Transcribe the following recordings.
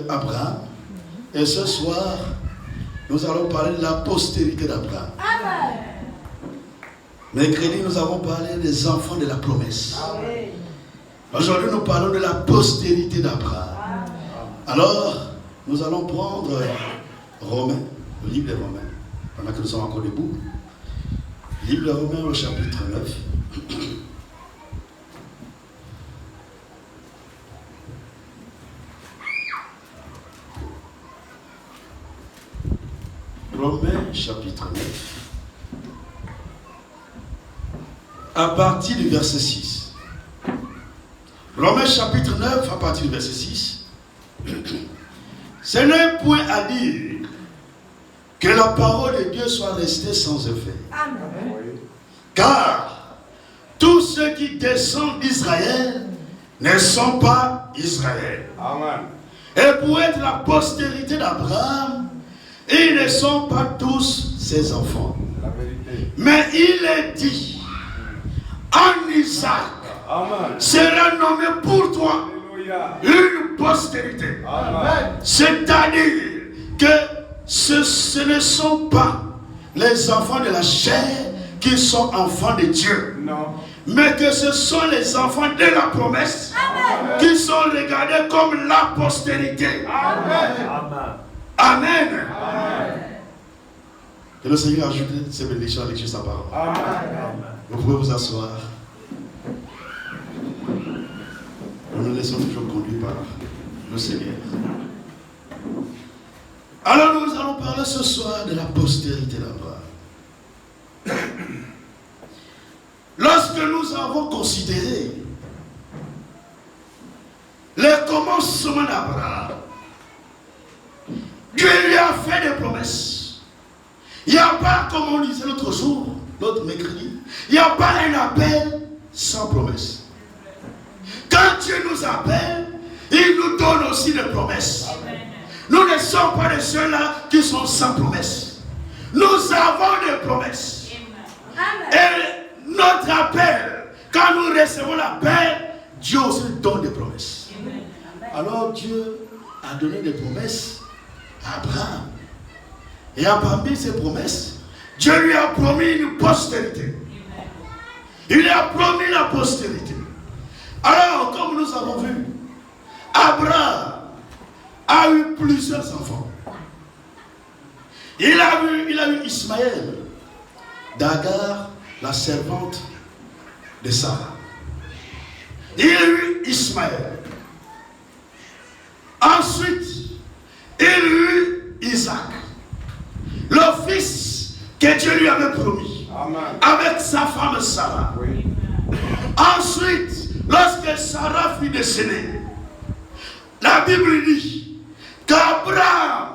Abraham. Et ce soir, nous allons parler de la postérité d'Abraham. Mercredi, nous avons parlé des enfants de la promesse. Aujourd'hui, nous parlons de la postérité d'Abraham. Alors, nous allons prendre Romains, le livre des Romains, pendant que nous sommes encore debout. Livre des Romains au chapitre 9. Romains chapitre 9. À partir du verset 6. Romains chapitre 9, à partir du verset 6. Ce n'est point à dire que la parole de Dieu soit restée sans effet. Amen. Car tous ceux qui descendent d'Israël ne sont pas Israël. Amen. Et pour être la postérité d'Abraham, ils ne sont pas tous ses enfants. La vérité. Mais il est dit, en Isaac sera nommé pour toi une postérité. C'est-à-dire que ce ne sont pas les enfants de la chair qui sont enfants de Dieu. Non. Mais que ce sont les enfants de la promesse. Amen. Qui sont regardés comme la postérité. Amen. Amen. Amen. Que le Seigneur ajoute ses bénédictions avec sa parole. Amen. Vous pouvez vous asseoir. Nous nous laissons toujours conduire par le Seigneur. Alors nous allons parler ce soir de la postérité d'Abraham. Lorsque nous avons considéré les commencements d'Abraham, Dieu lui a fait des promesses. Il n'y a pas, comme on disait l'autre jour, l'autre mercredi, il n'y a pas un appel sans promesse. Quand Dieu nous appelle, il nous donne aussi des promesses. Nous ne sommes pas de ceux-là qui sont sans promesses. Nous avons des promesses. Et notre appel, quand nous recevons l'appel, Dieu aussi nous donne des promesses. Alors Dieu a donné des promesses à Abraham. Et parmi ces promesses, Dieu lui a promis une postérité. Il lui a promis la postérité. Alors, comme nous avons vu, Abraham a eu plusieurs enfants. Il a eu Ismaël, d'Agar, la servante de Sarah. Il a eu Ismaël. Ensuite, il a eu Isaac, le fils que Dieu lui avait promis. Amen. Avec sa femme Sarah. Oui. Ensuite, lorsque Sarah fut décédée, la Bible dit qu'Abraham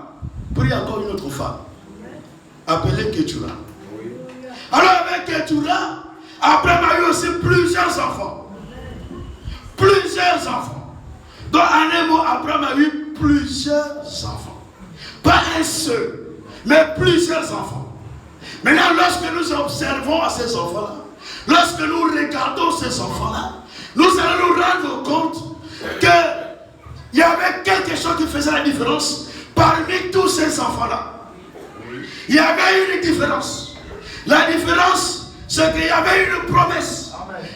prit encore une autre femme, appelée Ketura. Oui. Alors avec Ketura, Abraham a eu aussi plusieurs enfants. Plusieurs enfants. Donc en un mot, Abraham a eu plusieurs enfants. Pas un seul, mais plusieurs enfants. Maintenant, lorsque nous observons à ces enfants-là, lorsque nous regardons ces enfants-là, nous allons nous rendre compte qu'il y avait quelque chose qui faisait la différence parmi tous ces enfants-là. Il y avait une différence. La différence, c'est qu'il y avait une promesse.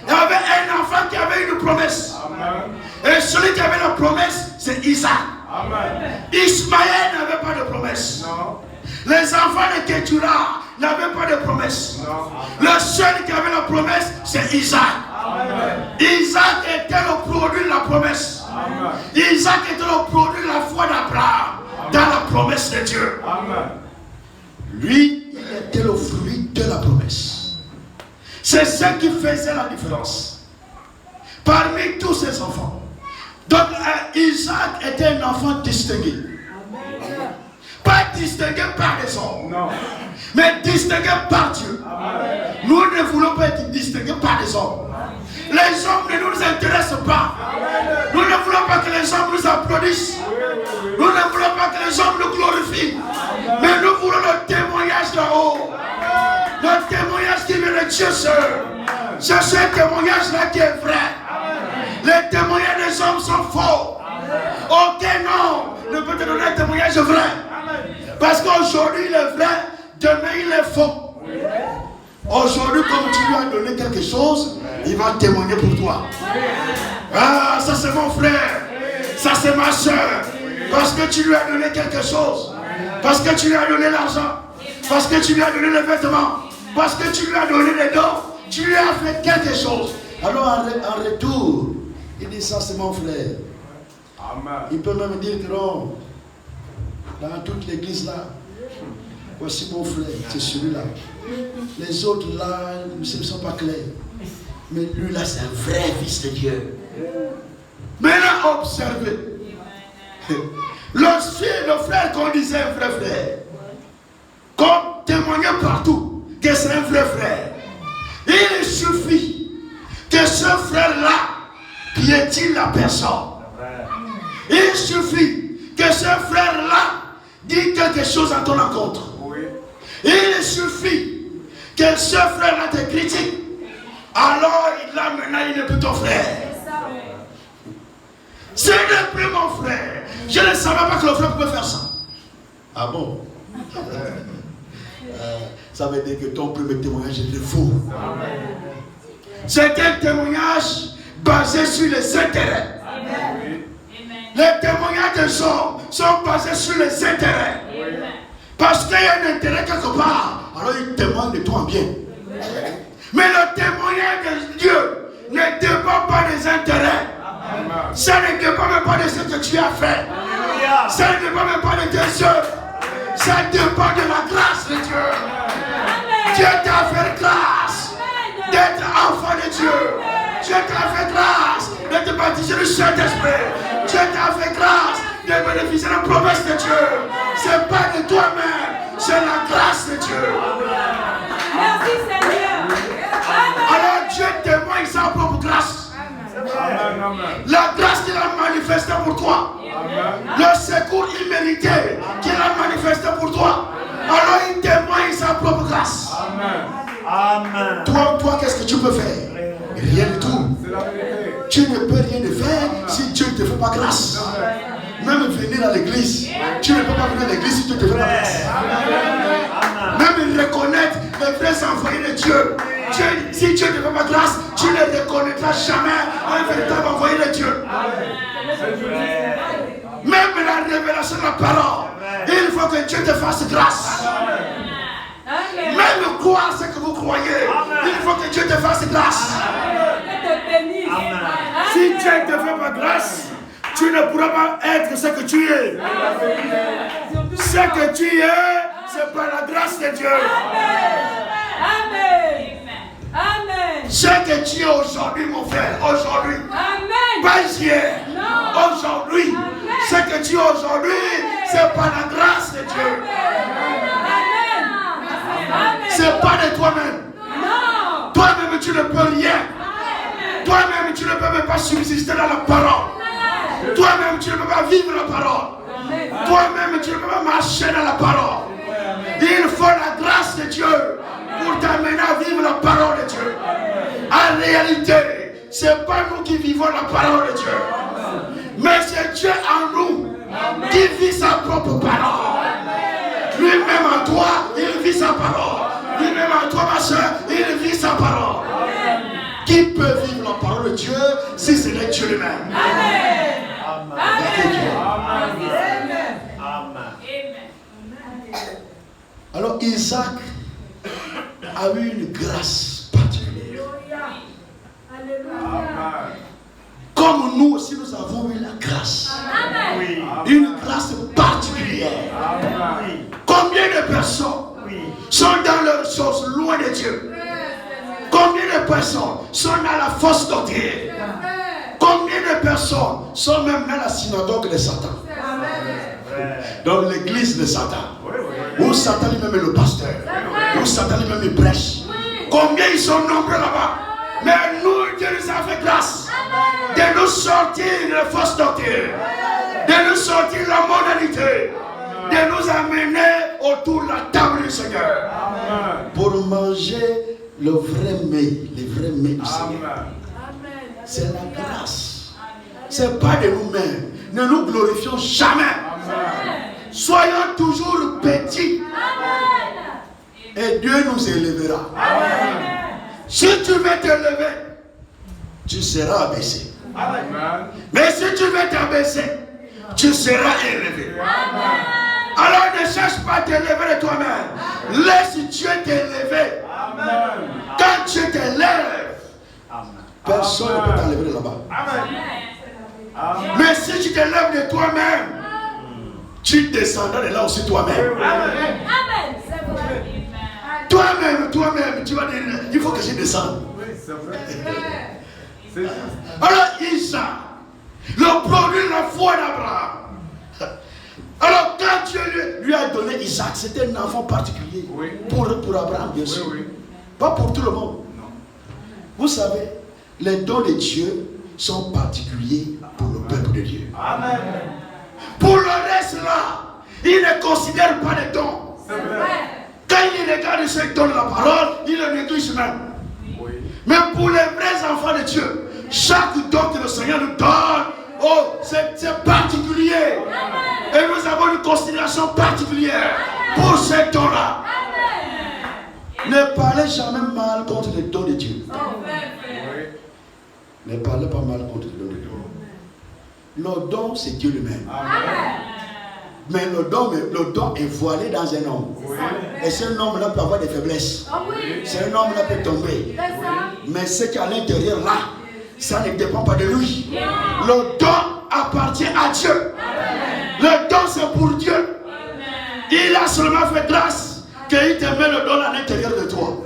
Il y avait un enfant qui avait une promesse. Et celui qui avait la promesse, c'est Isaac. Ismaël n'avait pas de promesse. Non. Les enfants de Ketura n'avaient pas de promesse. Non. Le seul qui avait la promesse, c'est Isaac. Amen. Isaac était le produit de la promesse. Amen. Isaac était le produit de la foi d'Abraham dans la promesse de Dieu. Amen. Lui, il était le fruit de la promesse. C'est ce qui faisait la différence parmi tous ses enfants. Donc Isaac était un enfant distingué. Amen. Pas distingué par les hommes, non, mais distingué par Dieu. Amen. Nous ne voulons pas être distingués par les hommes. Les hommes ne nous intéressent pas. Amen. Nous ne voulons pas que les hommes nous applaudissent. Nous ne voulons pas que les hommes nous glorifient. Amen. Mais nous voulons le témoignage là-haut. Le témoignage qui vient de Dieu seul. C'est ce témoignage-là qui est vrai. Amen. Les témoignages des hommes sont faux. Aucun homme ne ne peut te donner un témoignage vrai. Parce qu'aujourd'hui il est vrai, demain il est faux. Aujourd'hui, comme tu lui as donné quelque chose, il va témoigner pour toi. Ah, ça c'est mon frère, ça c'est ma soeur. Parce que tu lui as donné quelque chose, parce que tu lui as donné l'argent, parce que tu lui as donné les vêtements, parce que tu lui as donné les dons, tu lui as fait quelque chose. Alors en retour, il dit ça c'est mon frère. Il peut même dire que non, dans toute l'église là, voici mon frère, c'est celui-là. Les autres là, ne sont pas clairs. Mais lui là, c'est un vrai fils de Dieu. Maintenant, observez. Le frère qu'on disait un vrai frère, qu'on témoignait partout que c'est un vrai frère. Il suffit que ce frère-là piétine la personne. Il suffit que ce frère-là dise quelque chose à ton encontre. Il suffit que ce frère-là te critique. Alors là maintenant il n'est plus ton frère. Ce n'est plus mon frère. Je ne savais pas que le frère pouvait faire ça. Ah bon? Ça veut dire que ton premier témoignage était faux. C'est un témoignage basé sur les intérêts. Les témoignages des hommes sont basés sur les intérêts. Parce qu'il y a un intérêt quelque part, alors ils témoignent de toi en bien. Mais le témoignage de Dieu ne dépend pas des intérêts. Ça ne dépend même pas de ce que tu as fait. Ça ne dépend même pas de tes œuvres. Ça dépend de la grâce de Dieu. Dieu t'a fait grâce d'être enfant de Dieu. Dieu t'a fait grâce de te baptiser du Saint-Esprit. Dieu t'a fait grâce de bénéficier de la promesse de Dieu. Ce n'est pas de toi-même, c'est la grâce de Dieu. Merci Seigneur. Alors Dieu témoigne sa propre grâce. La grâce qu'il a manifestée pour toi. Le secours immérité qu'il a manifesté pour toi. Alors il témoigne sa propre grâce. Amen. Toi, qu'est-ce que tu peux faire? Rien du tout. Tu ne peux rien faire si Dieu ne te fait pas grâce. Même venir à l'église, tu ne peux pas venir à l'église si Dieu ne te fait pas grâce. Même reconnaître les vrais envoyés de Dieu. Si Dieu ne te fait pas grâce, tu ne reconnaîtras jamais un véritable envoyé de Dieu. Même la révélation de la parole, il faut que Dieu te fasse grâce. Même croire ce que vous croyez, il faut que Dieu te fasse grâce. Si Dieu ne te fait pas grâce, tu ne pourras pas être ce que tu es. Ce que tu es, c'est par la grâce de Dieu. Amen. Ce que tu es aujourd'hui, mon frère, aujourd'hui, pas hier, aujourd'hui, ce que tu es aujourd'hui, c'est par la grâce de Dieu. C'est pas de toi-même. Toi-même, tu ne peux rien. Toi-même, tu ne peux même pas subsister dans la parole. Toi-même, tu ne peux pas vivre la parole. Toi-même, tu ne peux pas marcher dans la parole. Il faut la grâce de Dieu pour t'amener à vivre la parole de Dieu. En réalité, ce n'est pas nous qui vivons la parole de Dieu, mais c'est Dieu en nous qui vit sa propre parole. Lui-même en toi, il vit sa parole. Lui-même en toi, ma soeur, il vit sa parole. Qui peut vivre la parole de Dieu si ce n'est Dieu lui-même? Amen. Alors Isaac a eu une grâce particulière. Comme nous aussi nous avons eu la grâce. Une grâce particulière. Combien de personnes sont dans leurs choses loin de Dieu? Combien de personnes sont dans la fausse doctrine? Combien de personnes sont même dans la synagogue de Satan? Dans l'église de Satan, où Satan lui-même est le pasteur, où Satan lui-même est prêche. Combien ils sont nombreux là-bas? Mais nous, Dieu nous a fait grâce de nous sortir de la fausse doctrine, de nous sortir de la modalité, de nous amener autour de la table du Seigneur pour manger le vrai mets, les vrais mets du Seigneur. C'est la grâce. Ce n'est pas de nous-mêmes. Ne nous glorifions jamais. soyons toujours petits. Et Dieu nous élèvera. Si tu veux t'élever, tu seras abaissé. Mais si tu veux t'abaisser, tu seras élevé. Alors ne cherche pas à t'élever de toi-même. Laisse Dieu t'élever. Quand Dieu t'élève, personne ne peut t'enlever de là-bas. Mais si tu t'élèves de toi-même, tu descendras de là aussi toi-même. Toi-même, tu vas dire, il faut que je descende. Alors Isaac, le produit de la foi d'Abraham. Alors quand Dieu lui a donné Isaac, c'était un enfant particulier. Pour Abraham, bien sûr. Pas pour tout le monde. Vous savez, les dons de Dieu sont particuliers pour le peuple de Dieu. Amen. Pour le reste là, il ne considère pas les dons. Quand il regarde ce don de la parole, il le néglige même. Mais pour les vrais enfants de Dieu, chaque don que le Seigneur nous donne, oh, c'est particulier. Et nous avons une considération particulière pour ces dons-là. Ne parlez jamais mal contre les dons de Dieu. Ne parlez pas mal contre les dons de Dieu. Le don, c'est Dieu lui-même. Mais le don est voilé dans un homme. Et ce homme-là peut avoir des faiblesses. Ce homme-là peut tomber. Mais ce qui est à l'intérieur là, ça ne dépend pas de lui. Le don appartient à Dieu. Le don, c'est pour Dieu. Il a seulement fait grâce qu'il te met le don à l'intérieur de toi.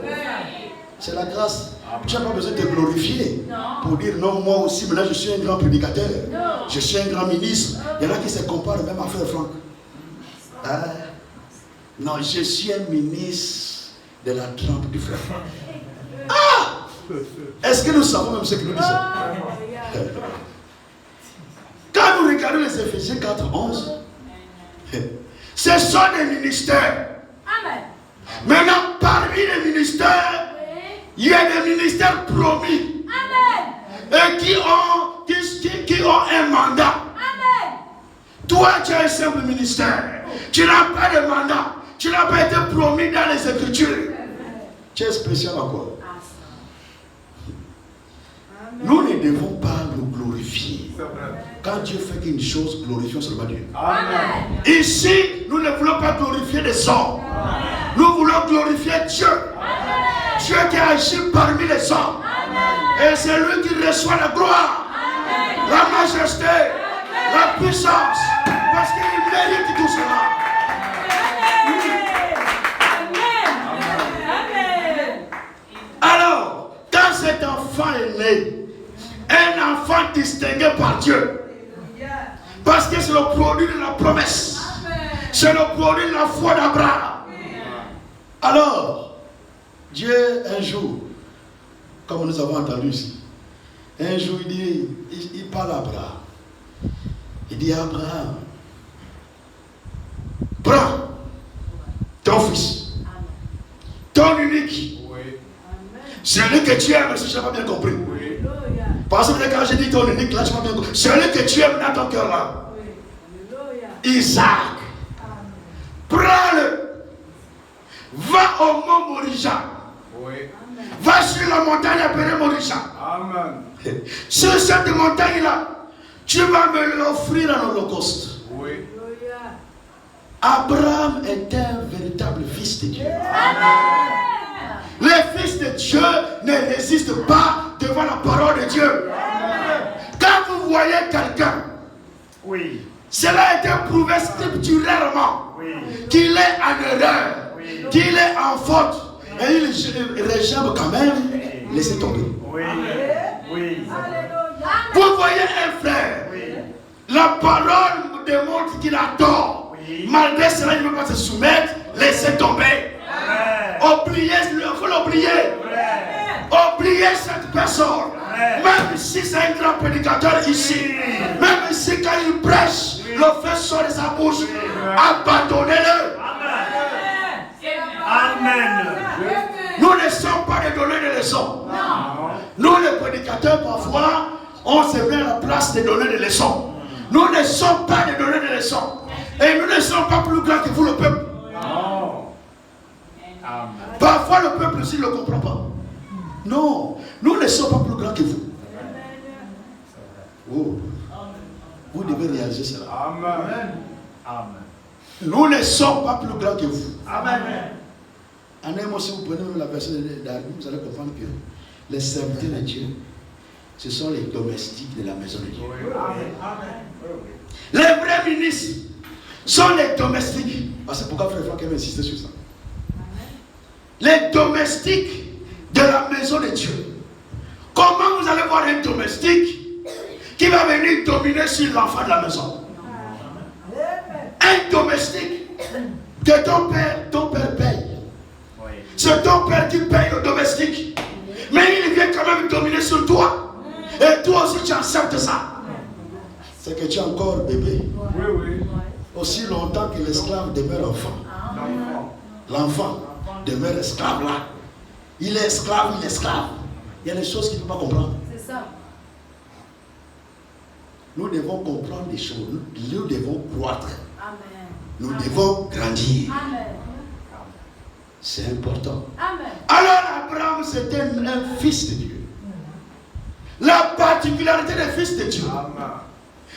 C'est la grâce. Tu n'as pas besoin de te glorifier pour dire non, moi aussi, mais là je suis un grand prédicateur. Je suis un grand ministre. Il y en a qui se comparent même à Frère Franck. Non, je suis un ministre de la trempe du Frère Franck. Ah! Est-ce que nous savons même ce que nous disons? Quand nous regardons les Éphésiens 4:11, ce sont des ministères. Maintenant, parmi les ministères, il y a des ministères promis. Et qui ont un mandat. Toi, tu as un simple ministère. Tu n'as pas de mandat. Tu n'as pas été promis dans les Écritures. Tu es spécial à quoi? Nous ne devons pas nous glorifier. Quand Dieu fait une chose, glorifions seulement Dieu. Amen. Ici, nous ne voulons pas glorifier les hommes. Nous voulons glorifier Dieu. Amen. Dieu qui agit parmi les hommes. Amen. Et c'est lui qui reçoit la gloire, amen, la majesté, amen, la puissance. Parce qu'il mérite tout cela. Amen. Alors, quand cet enfant est né, un enfant distingué par Dieu, parce que c'est le produit de la promesse, c'est le produit de la foi d'Abraham. Alors, Dieu un jour, comme nous avons entendu ici, un jour il parle à Abraham. Il dit à Abraham, prends ton fils, ton unique, celui que tu aimes, si je n'ai pas bien compris. Parce que quand je dis ton unique, là, je n'ai pas bien compris. Celui que tu aimes dans ton cœur là, Isaac, prends-le, va au mont Moriah, va sur la montagne appelée Moriah. Sur cette montagne-là, tu vas me l'offrir en holocauste. Abraham est un véritable fils de Dieu. Les fils de Dieu ne résistent pas devant la parole de Dieu. Quand vous voyez quelqu'un, cela a été prouvé scripturairement qu'il est en erreur, qu'il est en faute, et il rejette quand même, laissez tomber. Vous voyez un frère, la parole démontre qu'il a tort. Malgré cela, il ne veut pas se soumettre, laissez tomber. Oubliez, il faut l'oublier. Oubliez cette personne. Même si c'est un grand prédicateur ici, même si quand il prêche, le feu sort de sa bouche, abandonnez-le. Amen. Nous ne sommes pas des donneurs de leçons. Nous, les prédicateurs, parfois, on se met à la place de donner des leçons. Nous ne sommes pas des donneurs de leçons. Et nous ne sommes pas plus grands que vous, le peuple. Non. Amen. Parfois, le peuple aussi ne le comprend pas. Non, nous ne sommes pas plus grands que vous. Oh. Vous devez réaliser cela. Amen. Amen. Nous ne sommes pas plus grands que vous. Amen. En un mot, si vous prenez même la version d'Argum, vous allez comprendre que les serviteurs de Dieu, ce sont les domestiques de la maison de Dieu. Les vrais ministres sont les domestiques. C'est pourquoi Frère Franck aime insister sur ça. Les domestiques de la maison de Dieu. Comment vous allez voir un domestique qui va venir dominer sur l'enfant de la maison? Un domestique que ton père paye. C'est ton père qui paye le domestique. Mais il vient quand même dominer sur toi. Et toi aussi tu acceptes ça. C'est que tu es encore bébé. Oui, oui. Aussi longtemps que l'esclave demeure enfant. L'enfant demeure esclave là. Il est esclave, il est esclave. Il y a des choses qu'il ne peut pas comprendre. C'est ça. Nous devons comprendre des choses. Nous devons croître. Amen. Nous devons grandir. Amen. C'est important. Amen. Alors Abraham c'était un fils de Dieu. La particularité des fils de Dieu,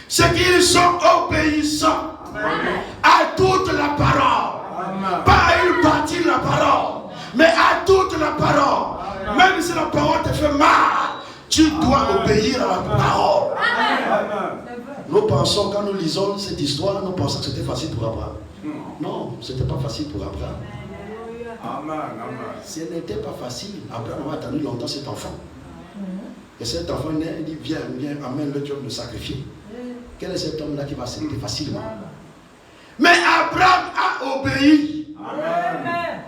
c'est qu'ils sont obéissants à toute la parole. Pas à une partie de la parole, mais à toute la parole. Même si la parole te fait mal, tu dois obéir à la parole. Nous pensons, quand nous lisons cette histoire, nous pensons que c'était facile pour Abraham. Non, ce n'était pas facile pour Abraham. Ce n'était pas facile. Abraham a attendu longtemps cet enfant. Et cet enfant naît, il dit viens, amène-le, tu vas me sacrifier. Quel est cet homme-là qui va accepter facilement? Mais Abraham a obéi. Amen.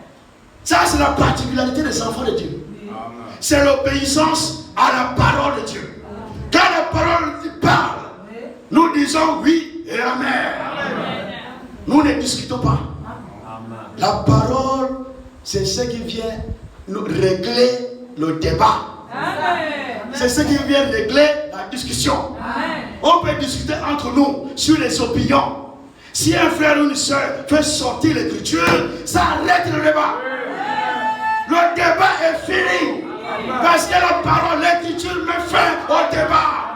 Ça, c'est la particularité des enfants de Dieu. C'est l'obéissance à la parole de Dieu. Quand la parole de Dieu parle, nous disons oui et amen. Nous ne discutons pas. La parole, c'est ce qui vient nous régler le débat. C'est ce qui vient régler la discussion. On peut discuter entre nous sur les opinions. Si un frère ou une soeur fait sortir l'écriture, ça arrête le débat. Le débat est fini. Parce que la parole, l'écriture met fin au débat.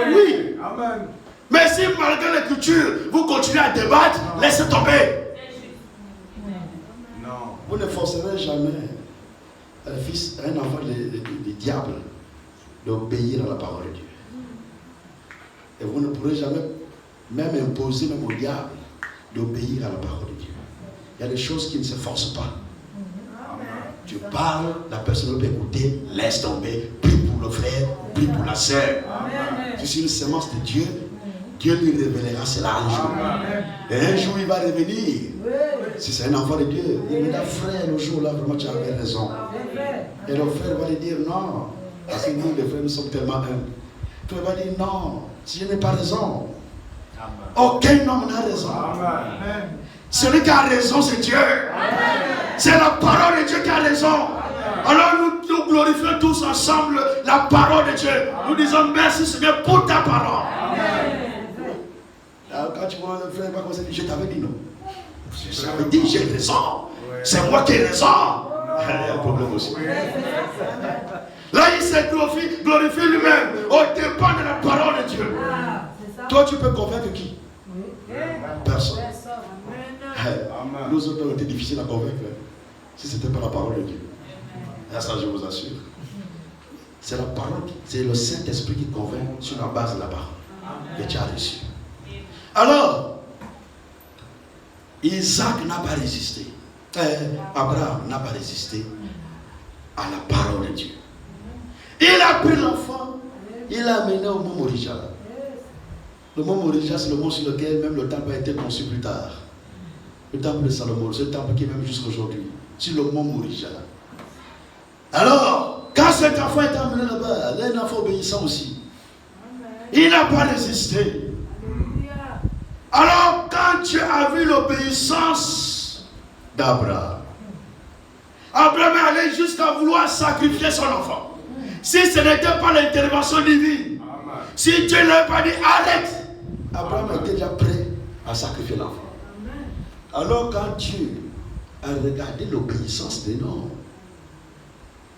Oui. Mais si malgré l'écriture, vous continuez à débattre, laissez tomber. Vous ne forcerez jamais un enfant du diable d'obéir à la parole de Dieu. Et vous ne pourrez jamais même imposer même au diable d'obéir à la parole de Dieu. Il y a des choses qui ne se forcent pas. Tu parles, la personne peut écouter, laisse tomber, prie pour le frère, prie pour la sœur. Si c'est une semence de Dieu, Dieu lui révélera cela un jour. Et un jour il va revenir. Si c'est un enfant de Dieu, il me dit frère, le jour là, vraiment tu avais raison. Et le frère va lui dire non. Parce que nous, les frères, nous sommes tellement humbles. Le frère va dire non, si je n'ai pas raison. Aucun homme n'a raison. Celui qui a raison, c'est Dieu. C'est la parole de Dieu qui a raison. Alors nous glorifions tous ensemble la parole de Dieu. Nous disons merci Seigneur pour ta parole. Alors, quand tu vois le frère, je t'avais dit non. J'avais dit j'ai raison. C'est moi qui ai raison. Il y a un problème aussi. Là, il s'est glorifié lui-même au dépend de la parole de Dieu. Toi, tu peux convaincre qui? Personne. Nous autres, on était difficiles à convaincre si ce n'était pas la parole de Dieu. Et ça, je vous assure. C'est la parole, c'est le Saint-Esprit qui convainc sur la base de la parole que tu as reçue. Alors, Isaac n'a pas résisté. Abraham n'a pas résisté à la parole de Dieu. Il a pris l'enfant, il l'a amené au mont Moriah. Le mont Moriah, c'est le mont sur lequel même le temple a été conçu plus tard. Le temple de Salomon, c'est le temple qui est même jusqu'à aujourd'hui, sur le mont Moriah. Alors, quand cet enfant est amené là-bas, il est un enfant obéissant aussi. Il n'a pas résisté. Alors, quand tu as vu l'obéissance d'Abraham, Abraham est allé jusqu'à vouloir sacrifier son enfant. Si ce n'était pas l'intervention divine, si Dieu ne l'avait pas dit arrête, Abraham était déjà prêt a sacrifié l'enfant. Alors quand Dieu a regardé l'obéissance des noms,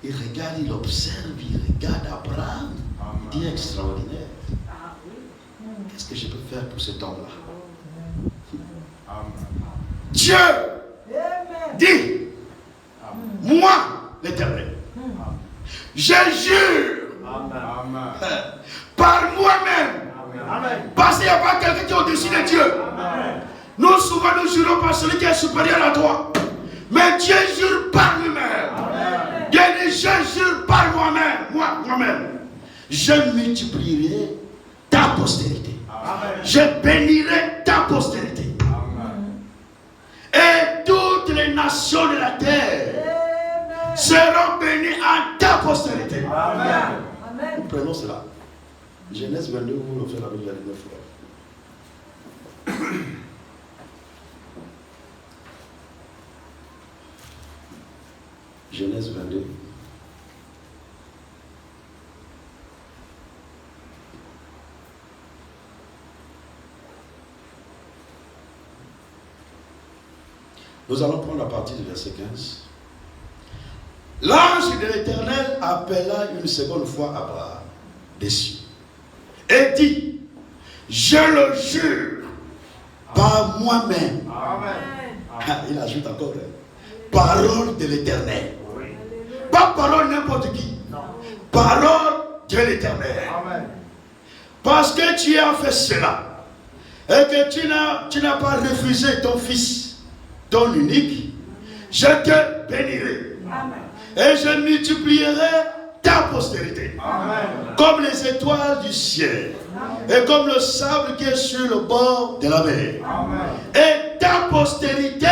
il regarde, il observe, il regarde Abraham, il dit extraordinaire. Qu'est-ce que je peux faire pour cet homme-là? Dieu dit, moi, l'Éternel, je jure par moi-même, parce qu'il n'y a pas quelqu'un qui est au-dessus de Dieu. Nous souvent nous jurons par celui qui est supérieur à toi, mais Dieu jure par lui-même. Dieu dit, je jure par moi-même, je multiplierai ta postérité. Je bénirai ta postérité. Et toutes les nations de la terre seront bénies en ta postérité. Nous prenons cela. Genèse 22, vous le faites avec la dernière fois. Genèse 22. Nous allons prendre la partie du verset 15. L'ange de l'Éternel appela une seconde fois Abraham des cieux et dit, je le jure par moi-même. Il ajoute encore, parole de l'Éternel. Pas parole n'importe qui. Parole de l'Éternel. Parce que tu as fait cela et que tu n'as pas refusé ton fils, ton unique, je te bénirai. Et je multiplierai ta postérité. Comme les étoiles du ciel. Et comme le sable qui est sur le bord de la mer. Et ta postérité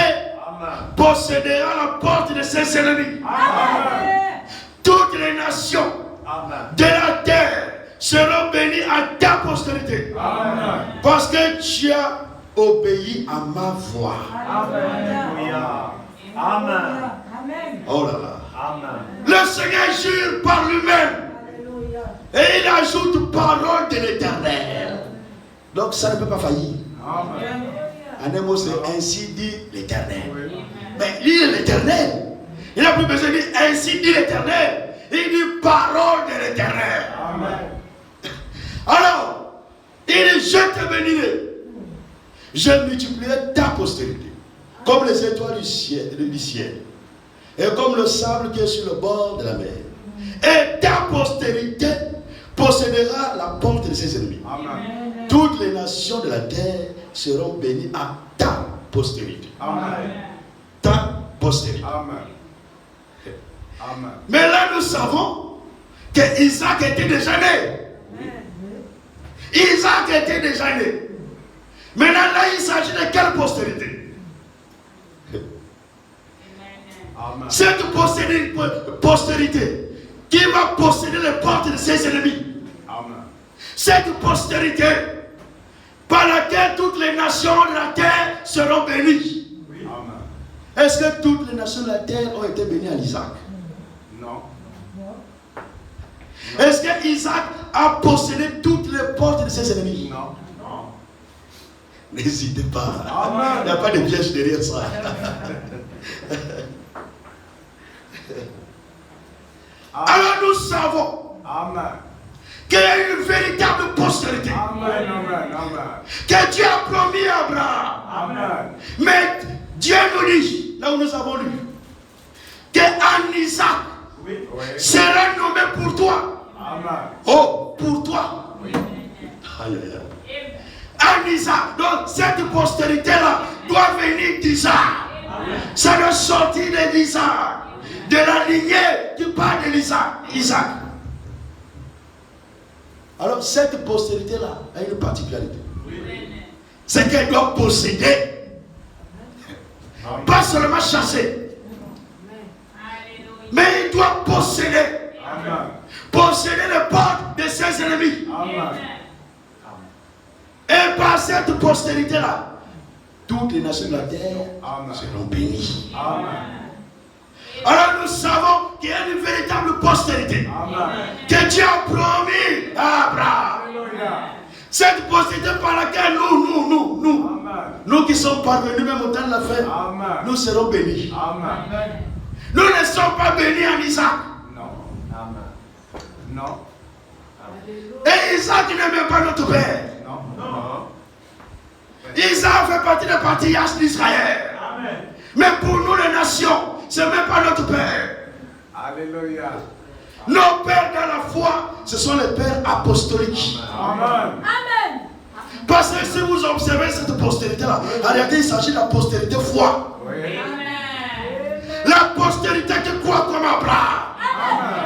possédera la porte de ses ennemis. Toutes les nations de la terre seront bénies à ta postérité. Parce que tu as obéi à ma voix. Oh là là. Le Seigneur jure par lui-même. Et il ajoute parole de l'Éternel. Donc ça ne peut pas faillir. En un mot, c'est ainsi dit l'Éternel. Mais il est l'Éternel. Il n'a plus besoin de dire ainsi dit l'Éternel. Il dit parole de l'Éternel. Alors, il dit je te bénirai. Je multiplierai ta postérité. Comme les étoiles du ciel. Et comme le sable qui est sur le bord de la mer. Et ta postérité possédera la porte de ses ennemis. Amen. Toutes les nations de la terre seront bénies à ta postérité. Amen. Ta postérité. Amen. Amen. Mais là, nous savons que Isaac était déjà né. Isaac était déjà né. Maintenant, là, il s'agit de quelle postérité? Amen. Cette postérité qui va posséder les portes de ses ennemis. Amen. Cette postérité par laquelle toutes les nations de la terre seront bénies. Oui. Amen. Est-ce que toutes les nations de la terre ont été bénies à Isaac? Non. Est-ce que Isaac a possédé toutes les portes de ses ennemis? Non. Non. N'hésitez pas. Amen. Il n'y a pas de piège derrière ça. Alors nous savons qu'il y a une véritable postérité. Amen, amen, amen. Que Dieu a promis à Abraham. Amen. Mais Dieu nous dit, là où nous avons lu, qu'un Isaac sera nommé pour toi. Amen. Oh, pour toi. Oui. Aïe, aïe, aïe. Un Isaac. Donc cette postérité-là doit venir d'Isaac. Ça doit sortir d'Isaac. De la lignée qui part de Isaac. Alors cette postérité-là a une particularité. C'est qu'elle doit posséder. Pas seulement chasser. Mais il doit posséder. Posséder les portes de ses ennemis. Et par cette postérité-là, toutes les nations de la terre seront bénies. Alors nous savons qu'il y a une véritable postérité. Amen. Que Dieu a promis à Abraham. Cette postérité par laquelle nous Nous qui sommes parvenus même au temps de la fin, nous serons bénis. Nous ne sommes pas bénis en Isaac. Non. Amen. Non. Et Isaac n'est même pas notre père. Non. Isaac fait partie des patriarches d'Israël. Mais pour nous les nations, ce n'est même pas notre père. Alléluia. Nos pères dans la foi, ce sont les pères apostoliques. Amen. Parce que si vous observez cette postérité-là, en réalité, il s'agit de la postérité foi. Oui. La postérité qui croit comme Abraham.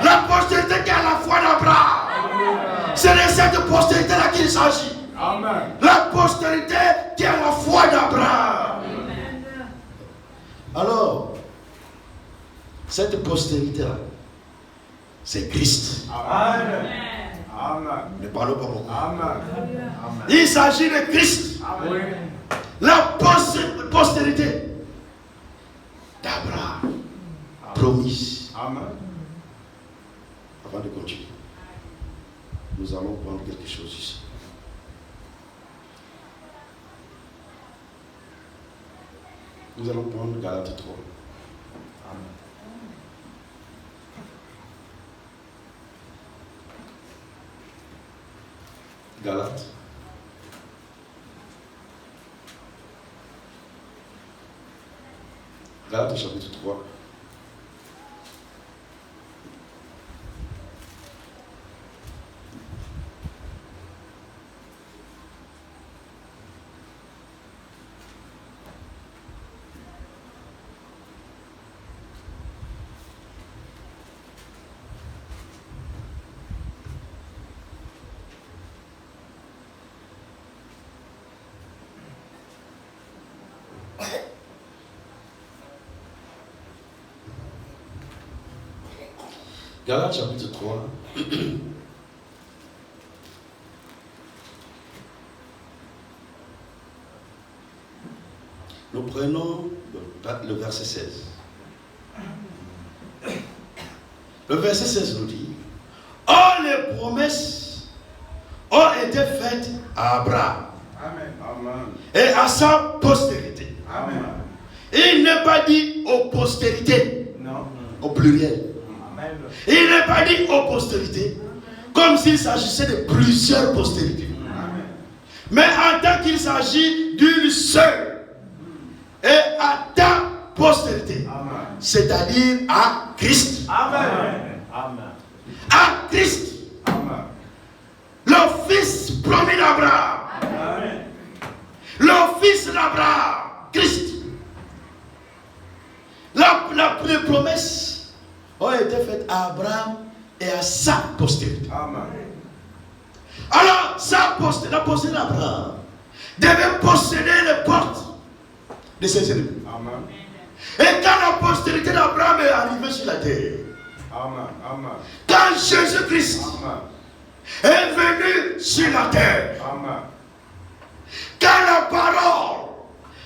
La postérité qui a la foi d'Abraham. C'est de cette postérité-là qu'il s'agit. Amen. La postérité qui a la foi d'Abraham. Alors, cette postérité-là, c'est Christ. Amen. Amen. Ne parlons pas beaucoup. Amen. Il s'agit de Christ. Oui. La postérité d'Abraham promise. Amen. Avant de continuer, nous allons prendre quelque chose ici. Nous allons prendre Galates 3. Amen. Galates. Galates chapitre 3. Galates chapitre 3. Nous prenons le verset 16. Le verset 16 nous dit: or les promesses ont été faites à Abraham. Amen. Amen. Et à sa postérité. Amen. Il n'est pas dit aux postérités, Non. au pluriel. Amen. Il n'est pas dit aux postérités, comme s'il s'agissait de plusieurs postérités. Amen. Mais en tant qu'il s'agit d'une seule, et à ta postérité, Amen. c'est-à-dire à Christ. Amen. Amen. À Christ, Amen. le fils promis d'Abraham, Amen. le fils d'Abraham, Christ. Les promesses ont été faites à Abraham et à sa postérité. Amen. Alors, la postérité d'Abraham devait posséder les portes de ses ennemis. Amen. Et quand la postérité d'Abraham est arrivée sur la terre, Amen. Amen. quand Jésus-Christ Amen. est venu sur la terre, Amen. quand la parole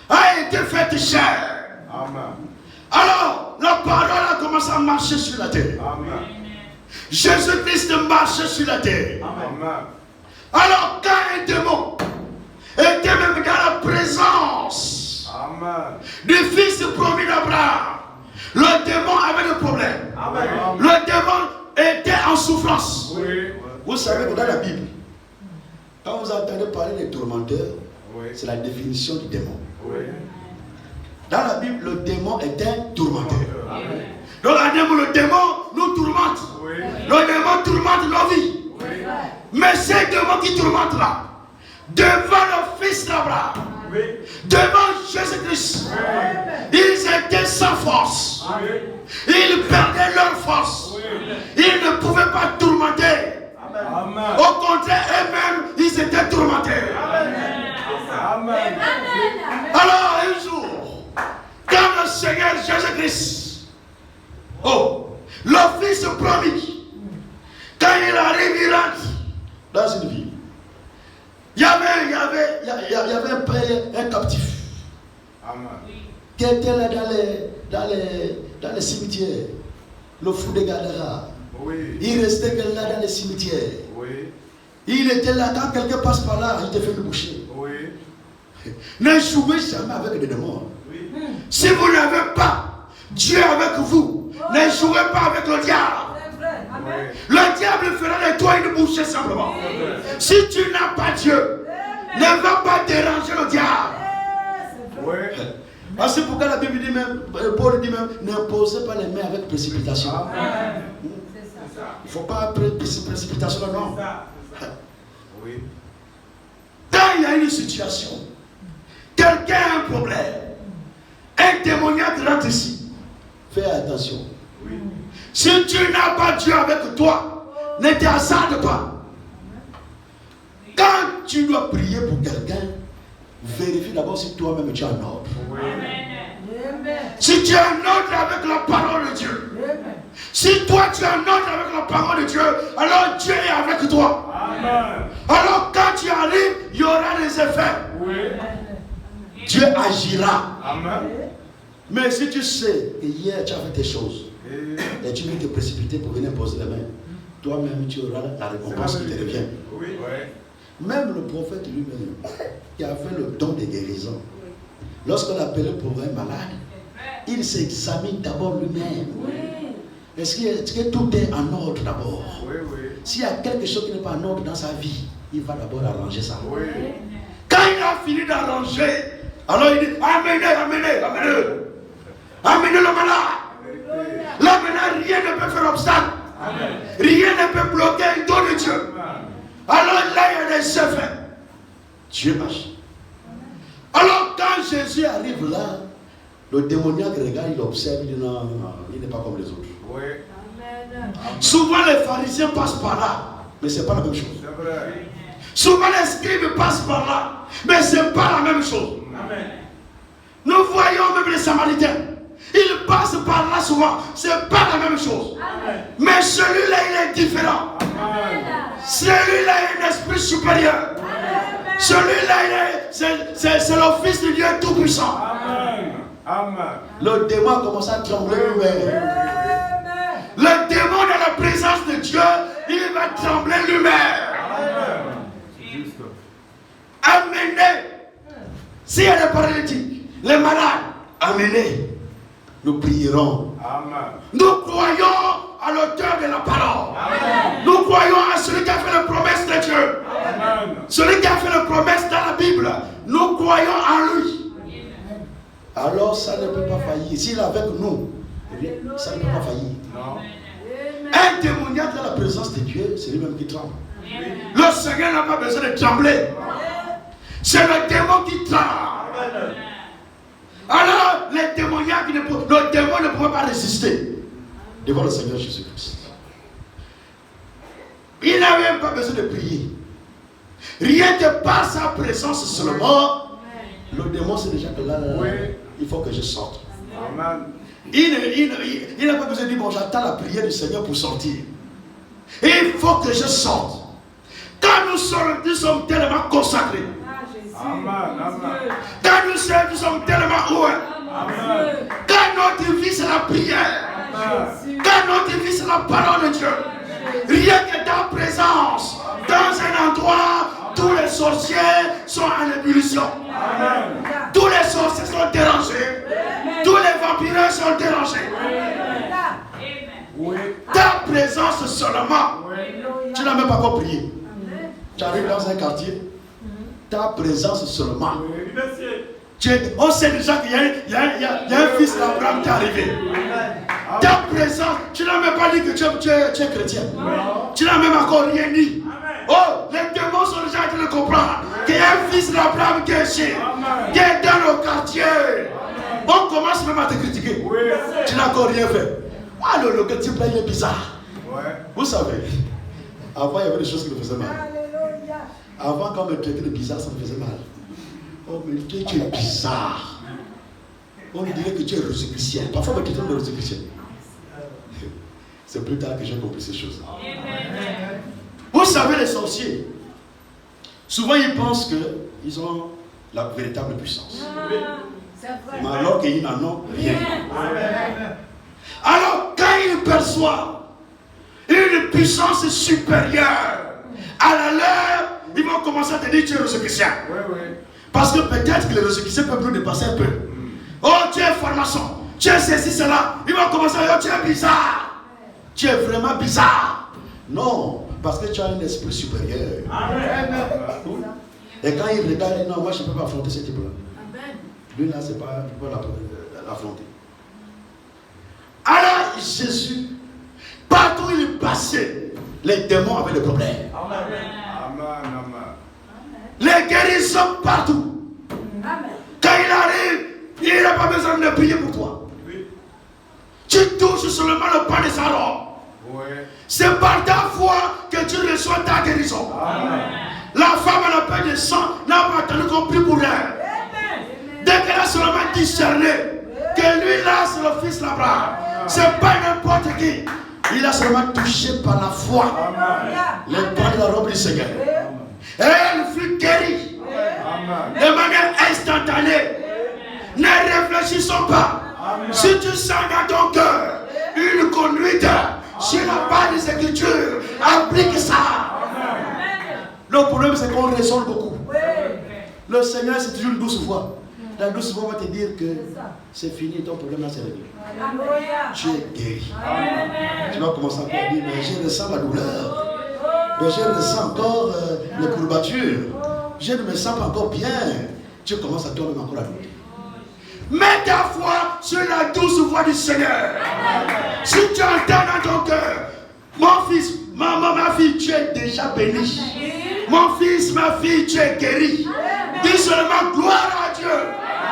a été faite chair, Amen. alors la parole a commencé à marcher sur la terre. Amen. Jésus-Christ marchait sur la terre. Amen. Alors quand un démon était même dans la présence Amen. du fils promis d'Abraham, le démon avait des problèmes. Amen. Le démon était en souffrance. Oui. Vous savez que dans la Bible, quand vous entendez parler des tourmenteurs, Oui. c'est la définition du démon. Oui. Dans la Bible, le démon est un tourmenteur. Amen. Donc le démon nous tourmente. Oui. Le démon tourmente nos vies. Oui. Mais ces démons qui tourmentent là, devant le fils d'Abraham, Oui. devant Jésus-Christ, ils étaient sans force. Oui. Ils perdaient leur force. Ils ne pouvaient pas tourmenter. Amen. Au contraire, eux-mêmes, ils étaient tourmentés. Amen. Alors, un jour, quand le Seigneur Jésus-Christ, le Fils promis, quand il arrive, il rentre dans une ville. Il y avait un père, un captif, Amen. qui était là dans les cimetières, le fou de Gadara. Oui. Il restait là dans les cimetières. Oui. Il était là, quand quelqu'un passe par là, il te fait le boucher. Oui. Ne jouez jamais avec les démons. Si vous n'avez pas Dieu avec vous, ne jouez pas avec le diable. Le diable fera de toi une bouchée simplement. Si tu n'as pas Dieu, ne va pas déranger le diable. C'est pourquoi la Bible dit même, Paul dit même, n'imposez pas les mains avec précipitation. Il ne faut pas précipitation, non. Quand il y a une situation, quelqu'un a un problème, un démoniaque rentre ici, fais attention. Si tu n'as pas Dieu avec toi, ne t'hasarde pas. Quand tu dois prier pour quelqu'un, vérifie d'abord si toi-même tu es en ordre. Si tu es en ordre avec la parole de Dieu, si toi tu es en ordre avec la parole de Dieu, alors Dieu est avec toi. Alors quand tu arrives, il y aura des effets. Dieu agira. Mais si tu sais que hier tu as fait tes choses et tu veux te précipiter pour venir poser les mains, toi-même tu auras la récompense qui te revient. Même le prophète lui-même, qui avait le don de guérison, lorsqu'on appelait pour un malade, il s'examine d'abord lui-même. Est-ce que tout est en ordre d'abord? S'il y a quelque chose qui n'est pas en ordre dans sa vie, il va d'abord arranger ça. Quand il a fini d'arranger, alors il dit, amenez le malade. Là maintenant, rien ne peut faire obstacle. Rien ne peut bloquer le don de Dieu. Alors là, il y a des effets. Dieu marche. Alors quand Jésus arrive là, le démoniaque regarde, il observe, il dit non, il n'est pas comme les autres. Souvent les pharisiens passent par là, mais ce n'est pas la même chose. Souvent les scribes passent par là, mais ce n'est pas la même chose. Nous voyons même les Samaritains. Ils passent par là souvent, ce n'est pas la même chose. Mais celui-là, il est différent. Celui-là est un esprit supérieur. Celui-là, c'est le Fils de Dieu tout-puissant. Le démon a commencé à trembler lui-même. Le démon dans la présence de Dieu, il va trembler lui-même. Amenez. S'il y a des paralytiques, les malades, amenez. Nous prierons. Nous croyons à l'auteur de la parole. Nous croyons à celui qui a fait la promesse de Dieu. Celui qui a fait la promesse dans la Bible. Nous croyons en lui. Alors ça ne peut pas faillir. S'il est avec nous, ça ne peut pas faillir. Un démoniaque dans la présence de Dieu, c'est lui-même qui tremble. Le Seigneur n'a pas besoin de trembler. C'est le démon qui tremble. Alors, les démoniaques, le démon ne pouvait pas résister devant le Seigneur Jésus-Christ. Il n'avait même pas besoin de prier. Rien que par sa présence seulement, le démon c'est déjà que là, il faut que je sorte. Il n'a pas besoin de dire, bon, j'attends la prière du Seigneur pour sortir. Et il faut que je sorte. Quand nous sommes tellement consacrés. Quand nous sommes tellement ouverts. Quand notre vie c'est la prière. Quand notre vie c'est la parole de Dieu. Rien que ta présence dans un endroit, tous les sorciers sont en ébullition. Tous les sorciers sont dérangés. Tous les vampires sont dérangés. Ta présence seulement. Tu n'as même pas encore prié. Tu arrives dans un quartier. Ta présence seulement. On sait déjà qu'il y a un fils d'Abraham qui est arrivé. Ta présence, tu n'as même pas dit que tu es chrétien. Tu n'as même encore rien dit. Oh, les démons sont déjà en train de comprendre qu'il y a un fils d'Abraham qui est ici, qui est dans le quartier. On commence même à te critiquer. Tu n'as encore rien fait. Alors le type là il est bizarre. Vous savez, avant il y avait des choses qui me faisaient mal. Avant, quand on me traitait de bizarre, ça me faisait mal. Oh, mais tu es bizarre. On me dirait que tu es rosicrucien. Parfois, on me traitait de rosicrucien. C'est plus tard que j'ai compris ces choses. Vous savez, les sorciers, souvent ils pensent qu'ils ont la véritable puissance. Mais alors qu'ils n'en ont rien. Alors, quand ils perçoivent une puissance supérieure à la leur, ils vont commencer à te dire tu es rosicrucien. Parce que peut-être que les récépissés peuvent nous dépasser un peu. Oh, tu es formation, tu es ceci, cela. Ils vont commencer à dire, tu es bizarre. Tu es vraiment bizarre. Non, parce que tu as un esprit supérieur. Amen. Et quand il regarde, il dit, non, moi je ne peux pas affronter ce type-là. Lui là, c'est pas, je ne peux pas l'affronter. Alors Jésus, partout où il passait, les démons avaient des problèmes. Amen. Les guérisons partout. Amen. Quand il arrive, il n'a pas besoin de prier pour toi. Oui. Tu touches seulement le pas de sa robe. Oui. C'est par ta foi que tu reçois ta guérison. Amen. La femme à la paix de sang n'a pas attendu qu'on prie pour elle. Dès qu'elle a seulement discerné que lui là c'est le fils d'Abraham, c'est pas n'importe qui. Il a seulement touché par la foi les pas de la robe du Seigneur. Et elle fut guérie de manière instantanée. Ne réfléchissons pas. Si tu sens dans ton cœur une conduite sur la base des Écritures, applique ça. Le problème c'est qu'on raisonne beaucoup. Le Seigneur c'est toujours une douce voix. La douce voix va te dire que c'est fini, ton problème là c'est réglé. Tu es guéri. Tu vas commencer encore à dire, mais je ressens la douleur. Mais je ressens encore les courbatures. Je ne me sens pas encore bien. Tu commences à toi-même encore à douter. Mets ta foi sur la douce voix du Seigneur. Si tu entends dans ton cœur, mon fils, ma fille, tu es déjà béni. Mon fils, ma fille, tu es guéri. Dis seulement gloire à Dieu.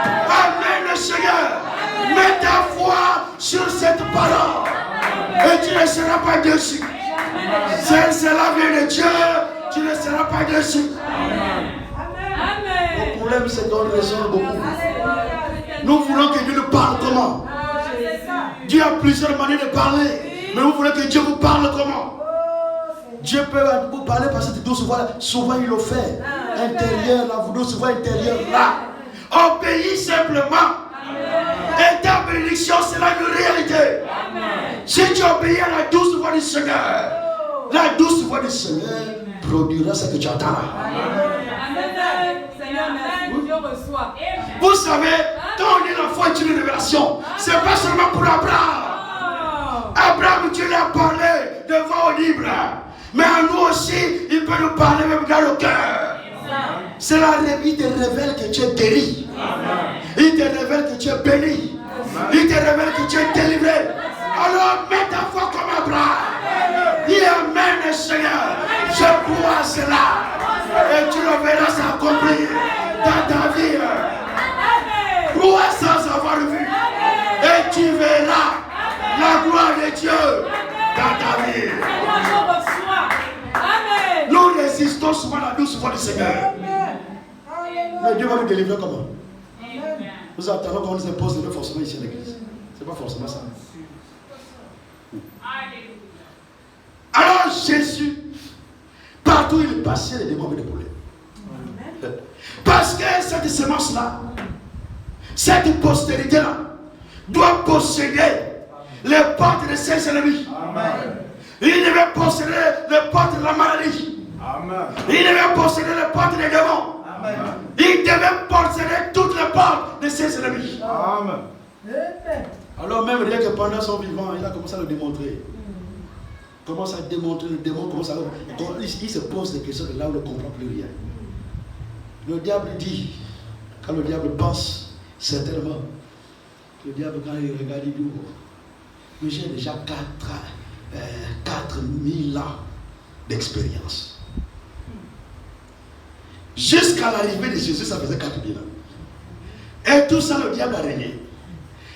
Amen, Seigneur. Mets ta foi sur cette parole. Et tu ne seras pas déçu. Cela vient de Dieu. Tu ne seras pas déçu. Le problème, c'est qu'on raisonne beaucoup. Nous voulons que Dieu nous parle comment? Dieu a plusieurs manières de parler. Mais vous voulez que Dieu vous parle comment? Dieu peut vous parler par cette douce voix. Souvent il le fait. Intérieur, la douce voix intérieure là. Obéis simplement. Et ta bénédiction sera une réalité. Si tu obéis à la douce voix du Seigneur, la douce voix du Seigneur produira ce que tu attends là. Vous savez, quand on est l'enfant et une révélation, c'est pas seulement pour Abraham. Abraham, Dieu lui a parlé devant au libre. Mais à nous aussi, il peut nous parler même dans le cœur. C'est la il te révèle que tu es guéri. Il te révèle que tu es béni. Il te révèle que tu es délivré. Alors mets ta foi comme Abraham. Dis Amen, Seigneur. Je crois à cela. Et tu le verras s'accomplir dans ta vie. Crois sans avoir vu. Et tu verras la gloire de Dieu dans ta vie. Nous résistons souvent à la douce voix du Seigneur. Mais Dieu va nous délivrer comment? Nous attendons qu'on nous impose de nous forcément ici à l'église. C'est pas forcément ça. Alors Jésus, partout où il passait, les démons avaient des problèmes. Parce que cette semence-là, cette postérité-là, doit posséder les portes de ses ennemis. Il devait posséder les portes de la maladie. Il devait posséder les portes des démons. Il devait posséder toutes les portes de ses ennemis. Alors même rien que pendant son vivant, il a commencé à le démontrer. Il commence à démontrer, le démon commence à... Il se pose des questions et là on ne comprend plus rien. Le diable dit, quand le diable pense, certainement, le diable quand il regarde, il dit, mais j'ai déjà 4000 ans d'expérience. Jusqu'à l'arrivée de Jésus, ça faisait 4000 ans. Et tout ça, le diable a régné.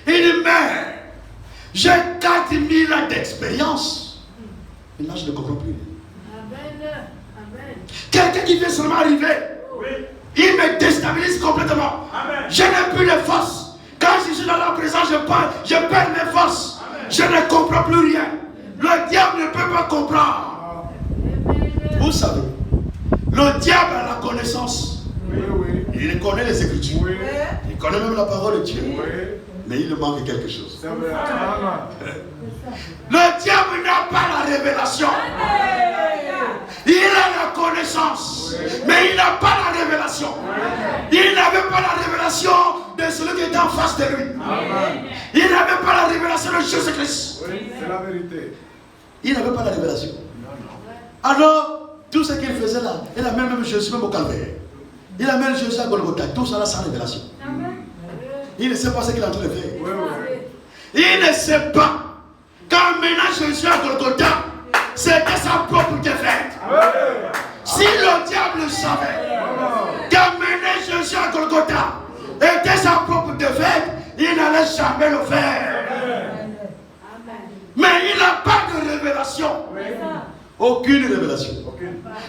Il dit, mais j'ai 4000 ans d'expérience. Et là, je ne comprends plus. Quelqu'un qui vient seulement arriver, il me déstabilise complètement. Je n'ai plus de force. Quand je suis dans la présence, je perds mes forces. Je ne comprends plus rien. Le diable ne peut pas comprendre. Vous savez, le diable a la connaissance. Il connaît les Écritures. Il connaît même la parole de Dieu. Mais il manque quelque chose. C'est vrai. Amen. Le diable n'a pas la révélation. Il a la connaissance, mais il n'a pas la révélation. Il n'avait pas la révélation de celui qui était en face de lui. Il n'avait pas la révélation de Jésus-Christ. Oui, c'est la vérité. Il n'avait pas la révélation. Alors, tout ce qu'il faisait là, il amène même Jésus même au calvaire. Il amène Jésus à Golgotha. Tout ça là sans révélation. Il ne sait pas ce qu'il est en train de faire. Oui, oui. Il ne sait pas qu'emmenant Jésus à Golgotha, c'était sa propre défaite. Si le diable savait qu'emmener Jésus à Golgotha était sa propre défaite, il n'allait jamais le faire. Mais il n'a pas de révélation. Aucune révélation.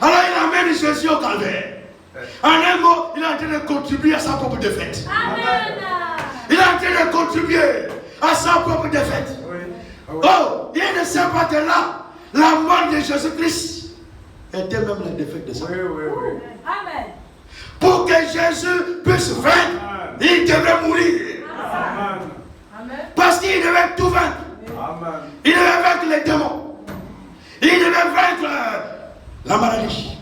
Alors il amène Jésus au calvaire. En un mot, il est en train de contribuer à sa propre défaite. Il est en train de contribuer à sa propre défaite. Oh, il ne sait pas que là, la mort de Jésus-Christ était même la défaite de ça. Amen. Pour que Jésus puisse vaincre, il devait mourir. Parce qu'il devait tout vaincre. Il devait vaincre les démons. Il devait vaincre la maladie.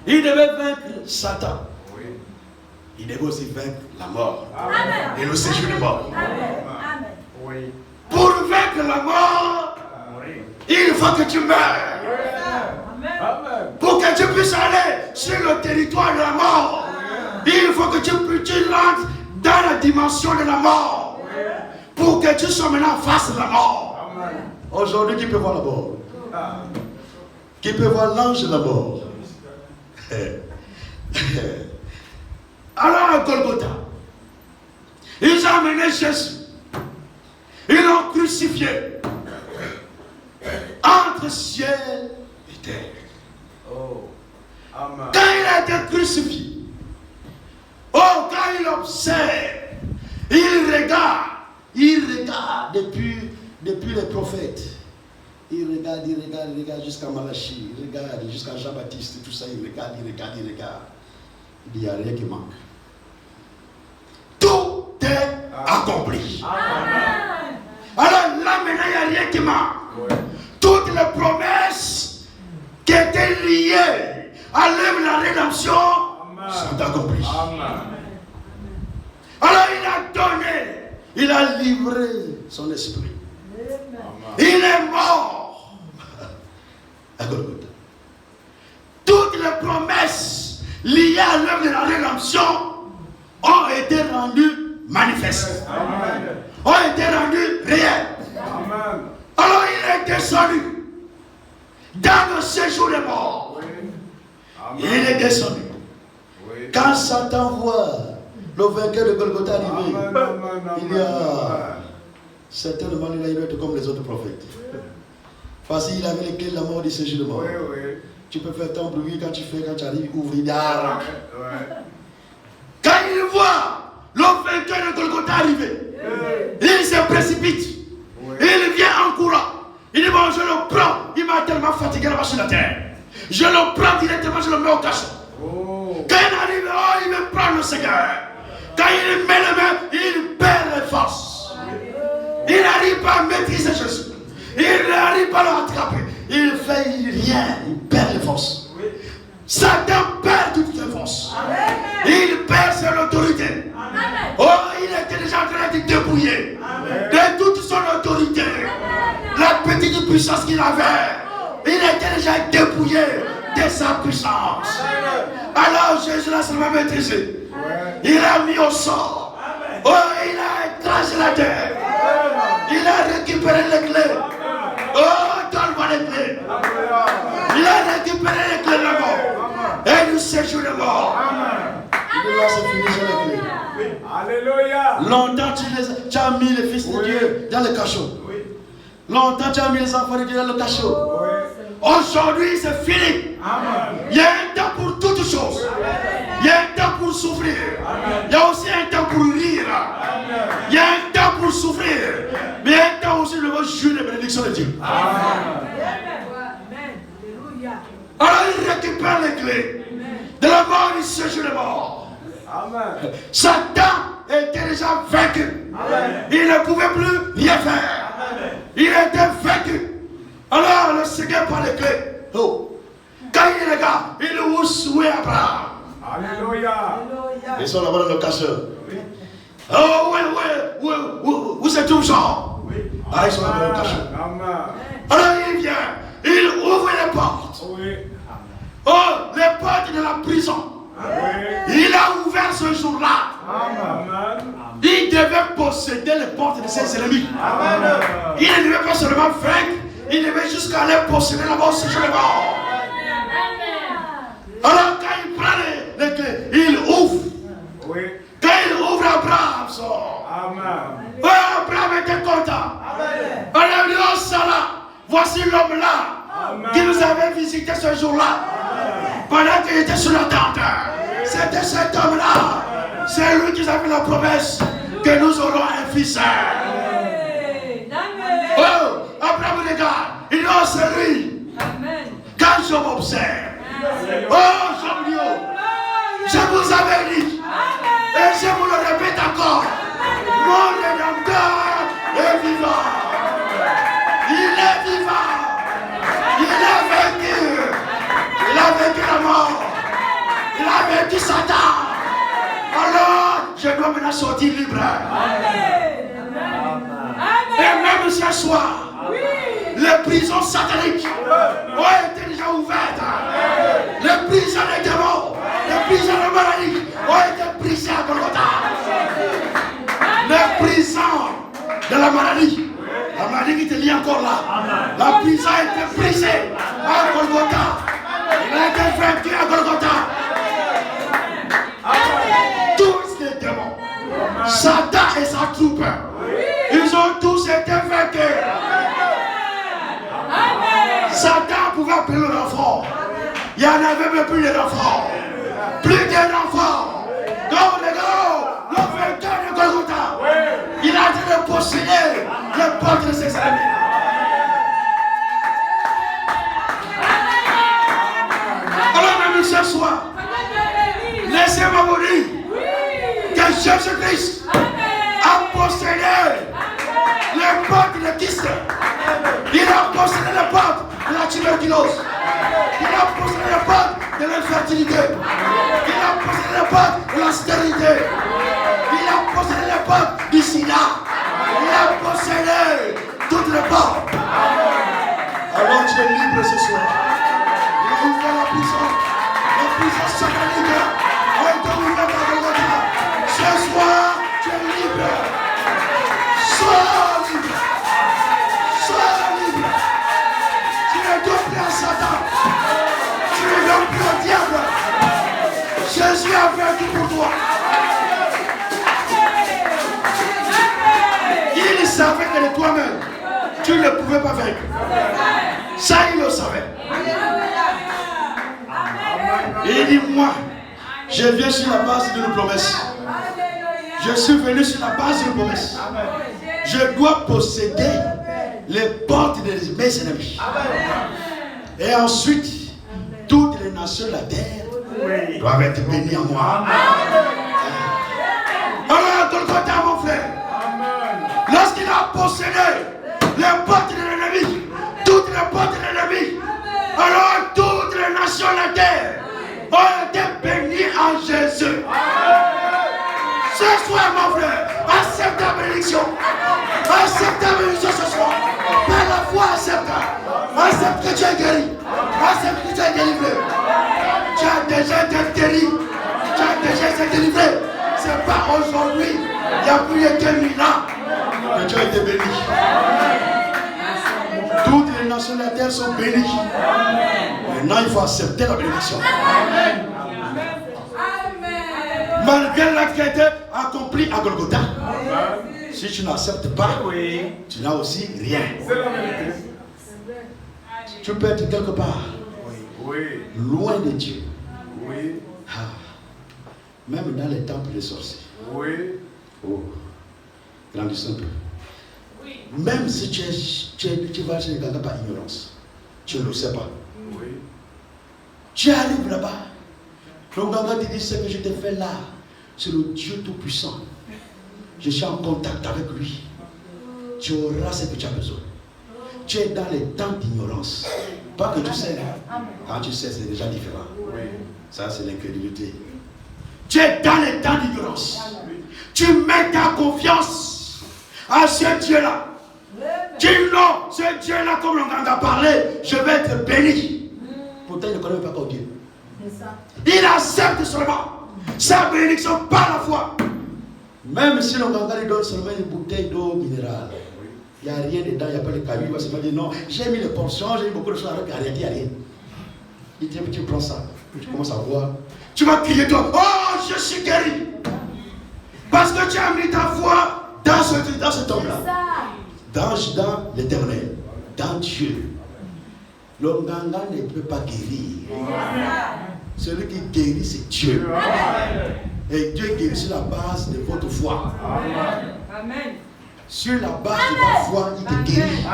Il devait vaincre Satan. Il devait aussi vaincre la mort. Et le séjour de mort. Pour vaincre la mort, il faut que tu meurs. Pour que tu puisses aller sur le territoire de la mort, il faut que tu rentres dans la dimension de la mort. Pour que tu sois maintenant face à la mort. Aujourd'hui, qui peut voir la mort? Qui peut voir l'ange de la mort? Alors à Golgotha, ils ont amené Jésus. Ils l'ont crucifié entre ciel et terre. Quand il a été crucifié, quand il observe, il regarde depuis les prophètes. Il regarde jusqu'à Malachie, il regarde jusqu'à Jean-Baptiste, tout ça, il regarde. Il n'y a rien qui manque. Tout est accompli. Amen. Alors là, maintenant, il n'y a rien qui manque. Toutes les promesses qui étaient liées à l'œuvre de la rédemption sont accomplies. Alors il a livré son esprit. Il est mort à Golgotha. Toutes les promesses liées à l'œuvre de la rédemption ont été rendues manifestes. Ont été rendues réelles. Alors il est descendu dans le séjour des morts. Il est descendu. Quand Satan voit le vainqueur de Golgotha arriver, il y a certainement il doit être comme les autres prophètes. Parce qu'il avait les clés de la mort du séjour de mort. Tu peux faire ton bruit quand tu arrives, ouvrir d'art. Quand il voit le vainqueur de Golgotha arriver, il se précipite. Il vient en courant. Il dit bon, je le prends. Il m'a tellement fatigué là-bas sur la terre. Je le prends directement, je le mets au cachot. Quand il arrive, il me prend le Seigneur. Quand il met les mains, il perd les forces. Il n'arrive pas à maîtriser Jésus. Il n'arrive pas à le rattraper. Il fait rien. Il perd les forces. Satan perd toutes ses forces. Il perd son autorité. Il était déjà en train de dépouiller de toute son autorité. La petite puissance qu'il avait, il était déjà dépouillé de sa puissance. Alors Jésus l'a seulement maîtrisé. Il a mis au sort. Il a écrasé la terre. Il a récupéré les clés. Donne-moi les clés. Il a récupéré les clés de la mort. Et du séjour de mort. Il là, c'est fini sur les clés. Alléluia. Longtemps tu as mis les fils de Dieu dans le cachot. Longtemps tu as mis les enfants de Dieu dans le cachot. Aujourd'hui c'est fini. Il y a un temps pour toutes choses. Il y a un temps pour souffrir. Il y a aussi un temps pour rire. Il y a un temps pour souffrir. Mais il y a un temps aussi de jouir les bénédictions de Dieu. Alors il récupère les clés de la mort du séjour de mort. Satan était déjà vaincu. Amen. Il ne pouvait plus rien faire. Amen. Il était vaincu. Alors le Seigneur prend les clés. Oh. Quand il regarde, il ouvre souhait Abraham. Alléluia. Ils sont là-bas dans le cacheur. Oh, où se trouve Jean? Oui. Ah, ils sont là-bas dans le cacheur. Amen. Alors il vient, il ouvre les portes. Oui. Oh, les portes de la prison. Oui. Il a ouvert ce jour-là. Amen. Il devait posséder les portes de ses ennemis. Amen. Il ne devait pas seulement vaincre, il devait jusqu'à aller posséder là-bas ce jour-là. Alors quand il prend les clés, il ouvre. Oui. Quand il ouvre, Abraham sort. Amen. Oh, Abraham était content. Amen. Alors il dit, oh Salah, voici l'homme-là qui nous avait visité ce jour-là. Pendant qu'il était sur la tente. C'était cet homme-là. C'est lui qui nous a fait la promesse que nous aurons un fils. Oh, Abraham regarde. Il dit, oh c'est lui. Quand je m'observe. Oh, Jean-Dieu, je vous avais dit, et je vous le répète encore, mon Rédempteur est vivant. Il est vivant. Il a vaincu. Il a vaincu la mort. Il a vaincu Satan. Alors, je dois maintenant sortir libre. Et même ce soir, les prisons sataniques ont été déjà ouvertes. Les prisons des démons, les prisons de maladie ont été brisées à Golgotha. Les prisons de la maladie qui te lie encore là. La prison a été brisée à Golgotha. Il a été vaincu à Golgotha. Tous les démons, Satan et sa troupe, ils ont tous été vaincus. Satan pouvait appeler le renfort. Il n'y en avait même plus de renfort. Plus de renfort. Donc les gars, le vainqueur de Golgotha, il a dit de posséder les portes de ses ennemis. Alors même ce soir, laissez-moi vous dire que Jésus-Christ a possédé les portes de Christ. Il a possédé les portes de la tuberculose. Il a possédé les portes de l'infertilité. Il a possédé les portes de la stérilité. Il a possédé les portes du sida. Il a possédé toutes les portes. Alors tu es libre ce soir. Il a ouvert la prison. La prison satanique a été ouverte à Golgotha. Ce soir, tu es libre. Sois libre. Sois libre. Tu ne donnes plus à Satan. Tu ne donnes plus au diable. Jésus a vaincu pour toi. Il savait que de toi-même, tu ne pouvais pas vaincre. Ça, il le savait. Et il dit, moi, je viens sur la base d'une promesse. Je suis venu sur la base d'une promesse. Je dois posséder les portes de mes ennemis. Et ensuite, toutes les nations de la terre doivent être bénies en moi. Alors, Golgotha, mon frère, lorsqu'il a possédé les portes de l'ennemi, toutes les portes de l'ennemi, alors toutes les nations de la terre ont été bénies en Jésus. Ce soir, mon frère, accepte ta bénédiction. Accepte ta bénédiction ce soir. Par la foi, accepte. Accepte que tu es guéri. Accepte que tu es délivré. Tu as déjà été guéri. Tu as déjà été délivré. Ce n'est pas aujourd'hui, il y a plus de 2000 ans que tu as été béni. Toutes les nations de la terre sont bénies. Maintenant, il faut accepter la bénédiction. Malgré l'acte qui a été accompli à Golgotha, si tu n'acceptes pas, tu n'as aussi rien. Tu peux être quelque part, loin de Dieu. Même dans les temples des sorciers. Oh, grandissons un peu. Même si tu vas chez quelqu'un par ignorance, tu ne le sais pas. Tu arrives là-bas. Donc, quand tu dis ce que je t'ai fait là, c'est le Dieu Tout-Puissant. je suis en contact avec lui, tu auras ce que tu as besoin. Tu es dans les temps d'ignorance. Pas que tu sais. Quand tu sais, c'est déjà différent. Ça, c'est l'incrédulité. Tu es dans les temps d'ignorance. Tu mets ta confiance à ce Dieu-là. Tu dis non, ce Dieu-là, comme on en a parlé, je vais être béni. Pourtant, il ne connaît pas encore Dieu. Il accepte seulement sa bénédiction par la foi. Même si l'Onganga lui donne seulement une bouteille d'eau minérale, il n'y a rien dedans, il n'y a pas de cailloux, il va se dire non, j'ai mis les portions, j'ai mis beaucoup de choses avec il n'y a rien. Il dit, tu prends ça, tu commences à voir. Tu vas crier toi, oh, je suis guéri. Parce que tu as mis ta foi dans cet homme-là. Dans l'éternel, dans Dieu. L'Onganga ne peut pas guérir. Celui qui guérit, c'est Dieu. Et Dieu guérit sur la base de votre foi. Amen. Sur la base de ta foi, il te guérit.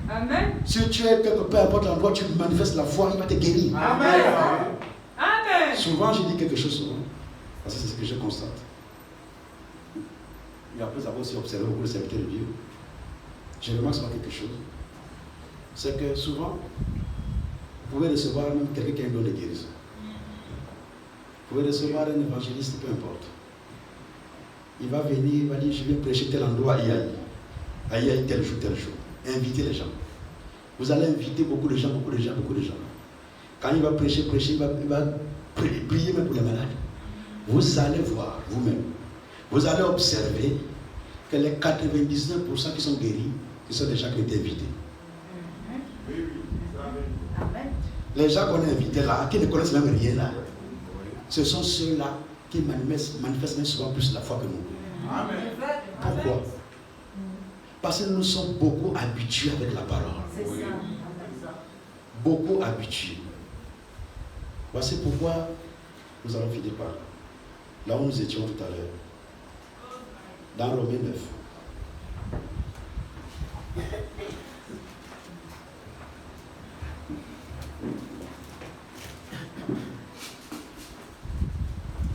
Amen. Si tu es quelque peu, importe l'endroit, tu manifestes la foi, il va te guérir. Amen. Amen. Souvent, je dis quelque chose souvent, parce que c'est ce que je constate. Et après avoir aussi observé beaucoup de serviteurs de Dieu, je remarque sur quelque chose. C'est que souvent, vous pouvez recevoir même quelqu'un qui a un don de guérison. Vous pouvez recevoir un évangéliste, peu importe. Il va venir, il va dire, je viens prêcher tel endroit, aïe, tel jour. Invitez les gens. Vous allez inviter beaucoup de gens. Quand il va prêcher, il va prier même pour les malades. Vous allez voir vous-même. Vous allez observer que les 99% qui sont guéris, ce sont des gens qui ont été invités. Les gens qu'on a invités là, qui ne connaissent même rien là, ce sont ceux-là qui manifestent même souvent plus la foi que nous. Amen. Pourquoi? Parce que nous sommes beaucoup habitués avec la parole. Beaucoup habitués. Voici pourquoi nous allons finir par là où nous étions tout à l'heure. Dans Romains 9.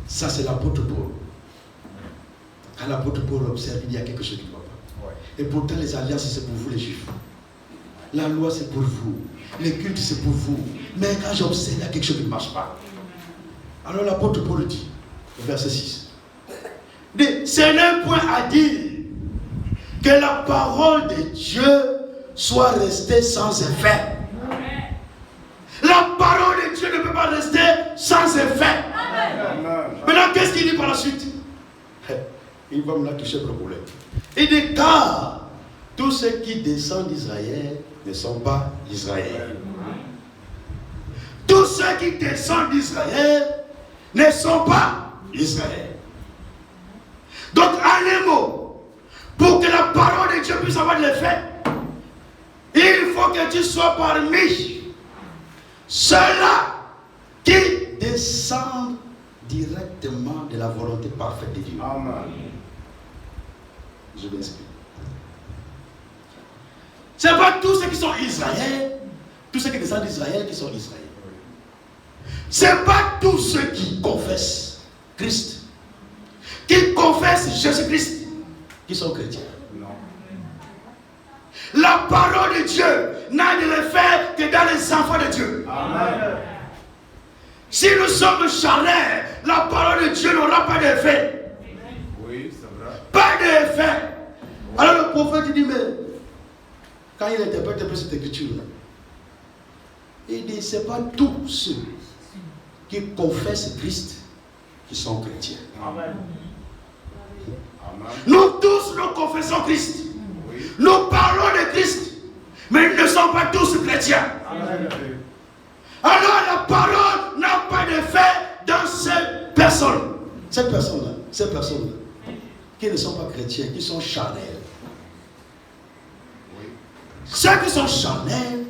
Ça, c'est l'apôtre Paul. Quand l'apôtre Paul observe, il y a quelque chose qui ne va pas. Et pourtant, les alliances, c'est pour vous, les Juifs. La loi, c'est pour vous. Les cultes, c'est pour vous. Mais quand j'observe, il y a quelque chose qui ne marche pas. Alors l'apôtre Paul dit, verset 6, ce n'est point à dire que la parole de Dieu soit restée sans effet. La parole de Dieu ne peut pas rester sans effet. Maintenant, qu'est-ce qu'il dit par la suite? Il va me la toucher pour le problème. Il dit, car tous ceux qui descendent d'Israël ne sont pas Israël. Tous ceux qui descendent d'Israël ne sont pas Israël. Donc, en un mot, pour que la parole de Dieu puisse avoir de l'effet, il faut que tu sois parmi ceux-là qui descendent directement de la volonté parfaite de Dieu. Amen. Je vais expliquer. Ce n'est pas tous ceux qui sont Israël, tous ceux qui descendent d'Israël qui sont Israël. Ce n'est pas tous ceux qui confessent Christ, qui confessent Jésus-Christ, qui sont chrétiens. Non. La parole de Dieu n'a de l'effet que dans les enfants de Dieu. Amen. Si nous sommes charnels, la parole de Dieu n'aura pas d'effet. Oui, c'est vrai. Pas d'effet. Alors le prophète dit, mais quand il interprète un peu cette écriture-là, il dit, ce n'est pas tous ceux qui confessent Christ qui sont chrétiens. Amen. Amen. Nous tous, nous confessons Christ. Oui. Nous parlons de Christ, mais nous ne sommes pas tous chrétiens. Amen. Alors la parole n'a pas d'effet dans ces personnes. Ces personnes-là, qui ne sont pas chrétiens, qui sont charnels. Oui. Ceux qui sont charnels,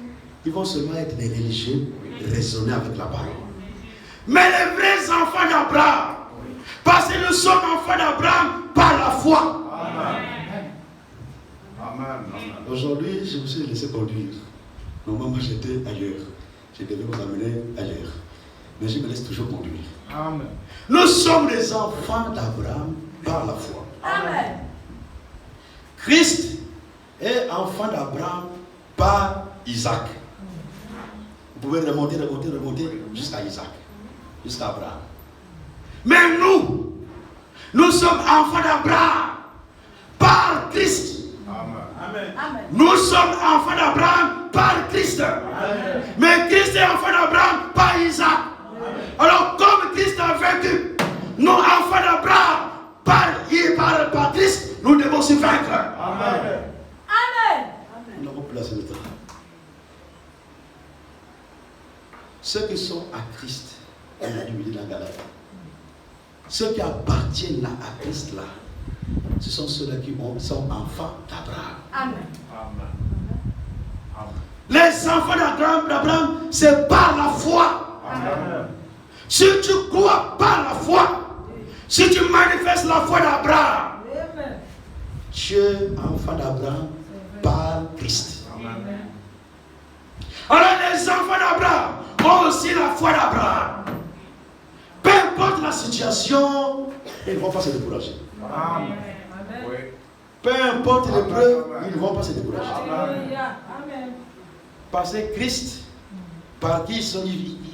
ils vont seulement être des religieux, raisonner avec la parole. Mais les vrais enfants d'Abraham, parce que nous sommes enfants d'Abraham par la foi. Amen. Amen. Aujourd'hui, je me suis laissé conduire. Normalement, j'étais ailleurs. Je devais vous amener ailleurs. Mais je me laisse toujours conduire. Amen. Nous sommes les enfants d'Abraham par la foi. Amen. Christ est enfant d'Abraham par Isaac. Vous pouvez remonter jusqu'à Isaac, jusqu'à Abraham. Mais nous sommes enfants d'Abraham par Christ. Amen. Amen. Nous sommes enfants d'Abraham par Christ. Amen. Mais Christ est enfant d'Abraham par Isaac. Amen. Alors comme Christ a vaincu, nous enfants d'Abraham par Christ, nous devons se vaincre. Amen. Amen. Nous avons placé le temps. Ceux qui sont à Christ, on a dû dire dans Galate. Ceux qui appartiennent là à Christ là, ce sont ceux-là qui sont enfants d'Abraham. Amen. Amen. Les enfants d'Abraham, c'est par la foi. Amen. Si tu crois par la foi, si tu manifestes la foi d'Abraham, Amen. tu es enfant d'Abraham par Christ. Amen. Alors les enfants d'Abraham ont aussi la foi d'Abraham. Peu importe la situation, ils ne vont pas se décourager. Amen. Oui. Peu importe l'épreuve, ils ne vont pas se décourager. Alléluia. Amen. Parce que Christ, par qui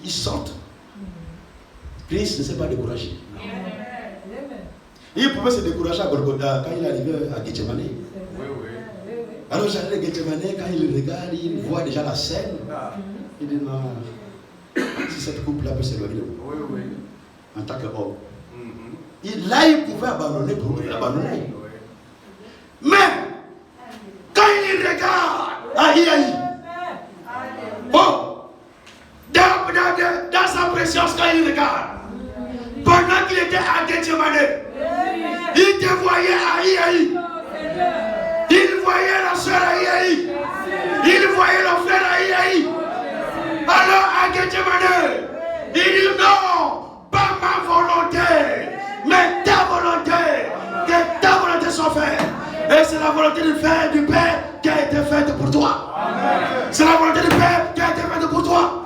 ils sortent, Christ ne s'est pas découragé. Amen. Il pouvait se décourager à Golgotha quand il arrivait à Gethsemane. Oui, oui. Alors j'allais à Gethsemane, quand il regarde, il voit déjà la scène. Il dit non, si cette couple-là peut s'éloigner de vous, Oui, oui. en tant qu'homme. Mhm. Là, il pouvait abandonner pour abandonner. Oui. Mais, quand il regarde, aïe, oh, dans sa présence, quand il regarde, pendant qu'il était à Gethsemane, il te voyait, aïe. Il voyait la soeur, aïe. Il voyait le frère, aïe. Alors, à Gethsemane, il dit non, pas ma volonté, mais ta volonté, que ta volonté soit faite. Et c'est la volonté du Père qui a été faite pour toi. C'est la volonté du Père qui a été faite pour toi.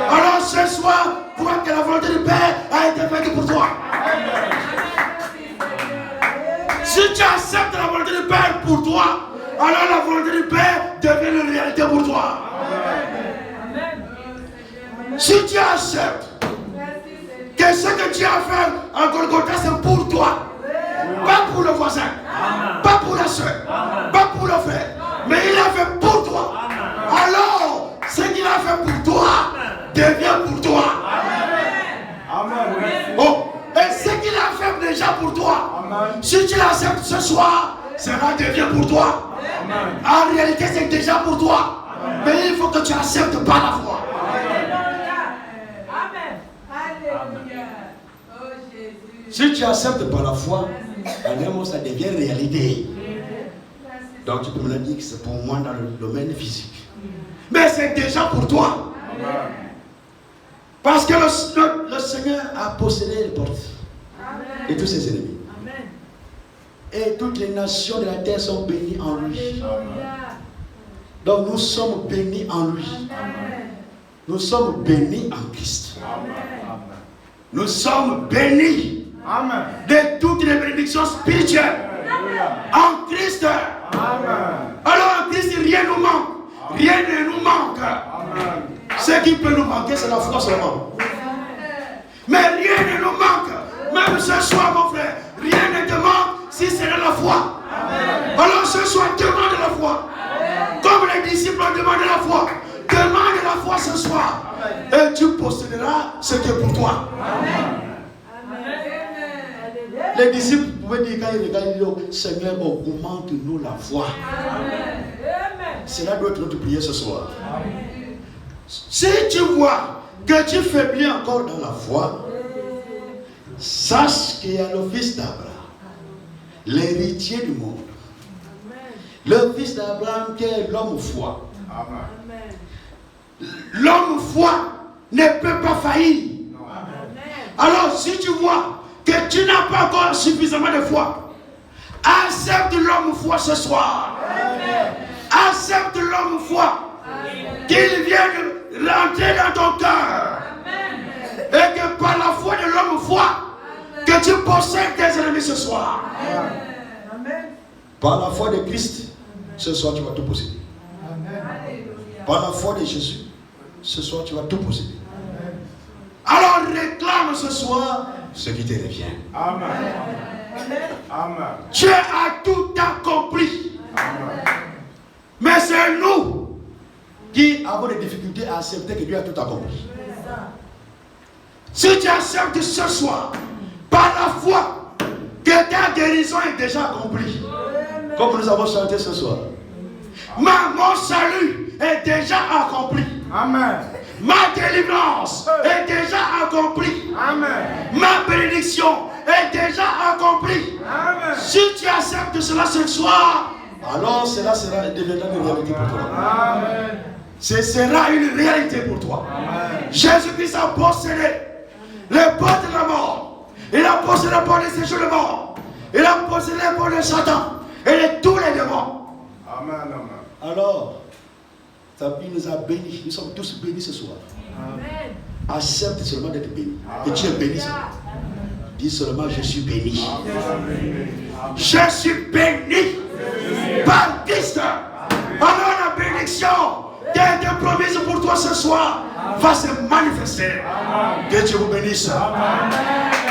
Alors ce soir, vois que la volonté du Père a été faite pour toi. Si tu acceptes la volonté du Père pour toi, alors la volonté du Père devient une réalité pour toi. Si tu acceptes que ce que tu as fait en Golgotha, c'est pour toi, pas pour le voisin, pas pour la soeur, pas pour le frère, mais il a fait pour toi. Alors, ce qu'il a fait pour toi devient pour toi. Amen. Oh, et ce qu'il a fait déjà pour toi, si tu l'acceptes ce soir, cela devient pour toi. En réalité, c'est déjà pour toi. Mais il faut que tu acceptes par la foi. Si tu acceptes par la foi, alors ça devient réalité. Donc tu peux me dire que c'est pour moi dans le domaine physique. Mais c'est déjà pour toi. Parce que le Seigneur a possédé les portes de tous ses ennemis. Et toutes les nations de la terre sont bénies en lui. Donc nous sommes bénis en lui. Nous sommes bénis en Christ. Nous sommes bénis de toutes les bénédictions spirituelles en Christ. Alors en Christ, rien ne nous manque. Rien ne nous manque. Ce qui peut nous manquer, c'est la foi seulement. Mais rien ne nous manque. Même ce soir, mon frère, rien ne te manque si c'est de la foi. Alors ce soir, demande la foi. Comme les disciples ont demandé la foi. Demande la foi ce soir. Et tu posséderas ce qui est pour toi. Les disciples pouvaient dire quand ils regardent, Seigneur, augmente-nous la foi. Cela doit être notre prière ce soir. Si tu vois que tu faiblis encore dans la foi, sache qu'il y a le fils d'Abraham, l'héritier du monde. Le fils d'Abraham qui est l'homme foi. L'homme foi ne peut pas faillir. Alors si tu vois que tu n'as pas encore suffisamment de foi, accepte l'homme foi ce soir. Accepte l'homme foi. Qu'il vienne rentrer dans ton cœur. Et que par la foi de l'homme foi, que tu possèdes tes ennemis ce soir. Par la foi de Christ, ce soir tu vas tout posséder. Par la foi de Jésus, ce soir tu vas tout posséder. Alors réclame ce soir ce qui te revient. Amen. Amen. Dieu a tout accompli. Amen. Mais c'est nous qui avons des difficultés à accepter que Dieu a tout accompli. Si tu acceptes ce soir, par la foi, que ta guérison est déjà accomplie, comme nous avons chanté ce soir, mon salut est déjà accompli. Amen. Ma délivrance est déjà accomplie. Amen. Ma bénédiction est déjà accomplie. Amen. Si tu acceptes cela ce soir, alors cela deviendra une réalité pour toi. Amen. Ce sera une réalité pour toi. Amen. Jésus-Christ a possédé les portes de la mort. Il a possédé les portes des séjours de mort. Il a possédé les portes de Satan et de tous les démons. Amen. Amen. Alors, il nous a bénis. Nous sommes tous bénis ce soir. Amen. Accepte seulement d'être béni. Et tu es béni. Dis seulement je suis béni. Je suis béni par Christ. Alors la bénédiction qui a été promise pour toi ce soir va se manifester. Que Dieu vous bénisse. Amen.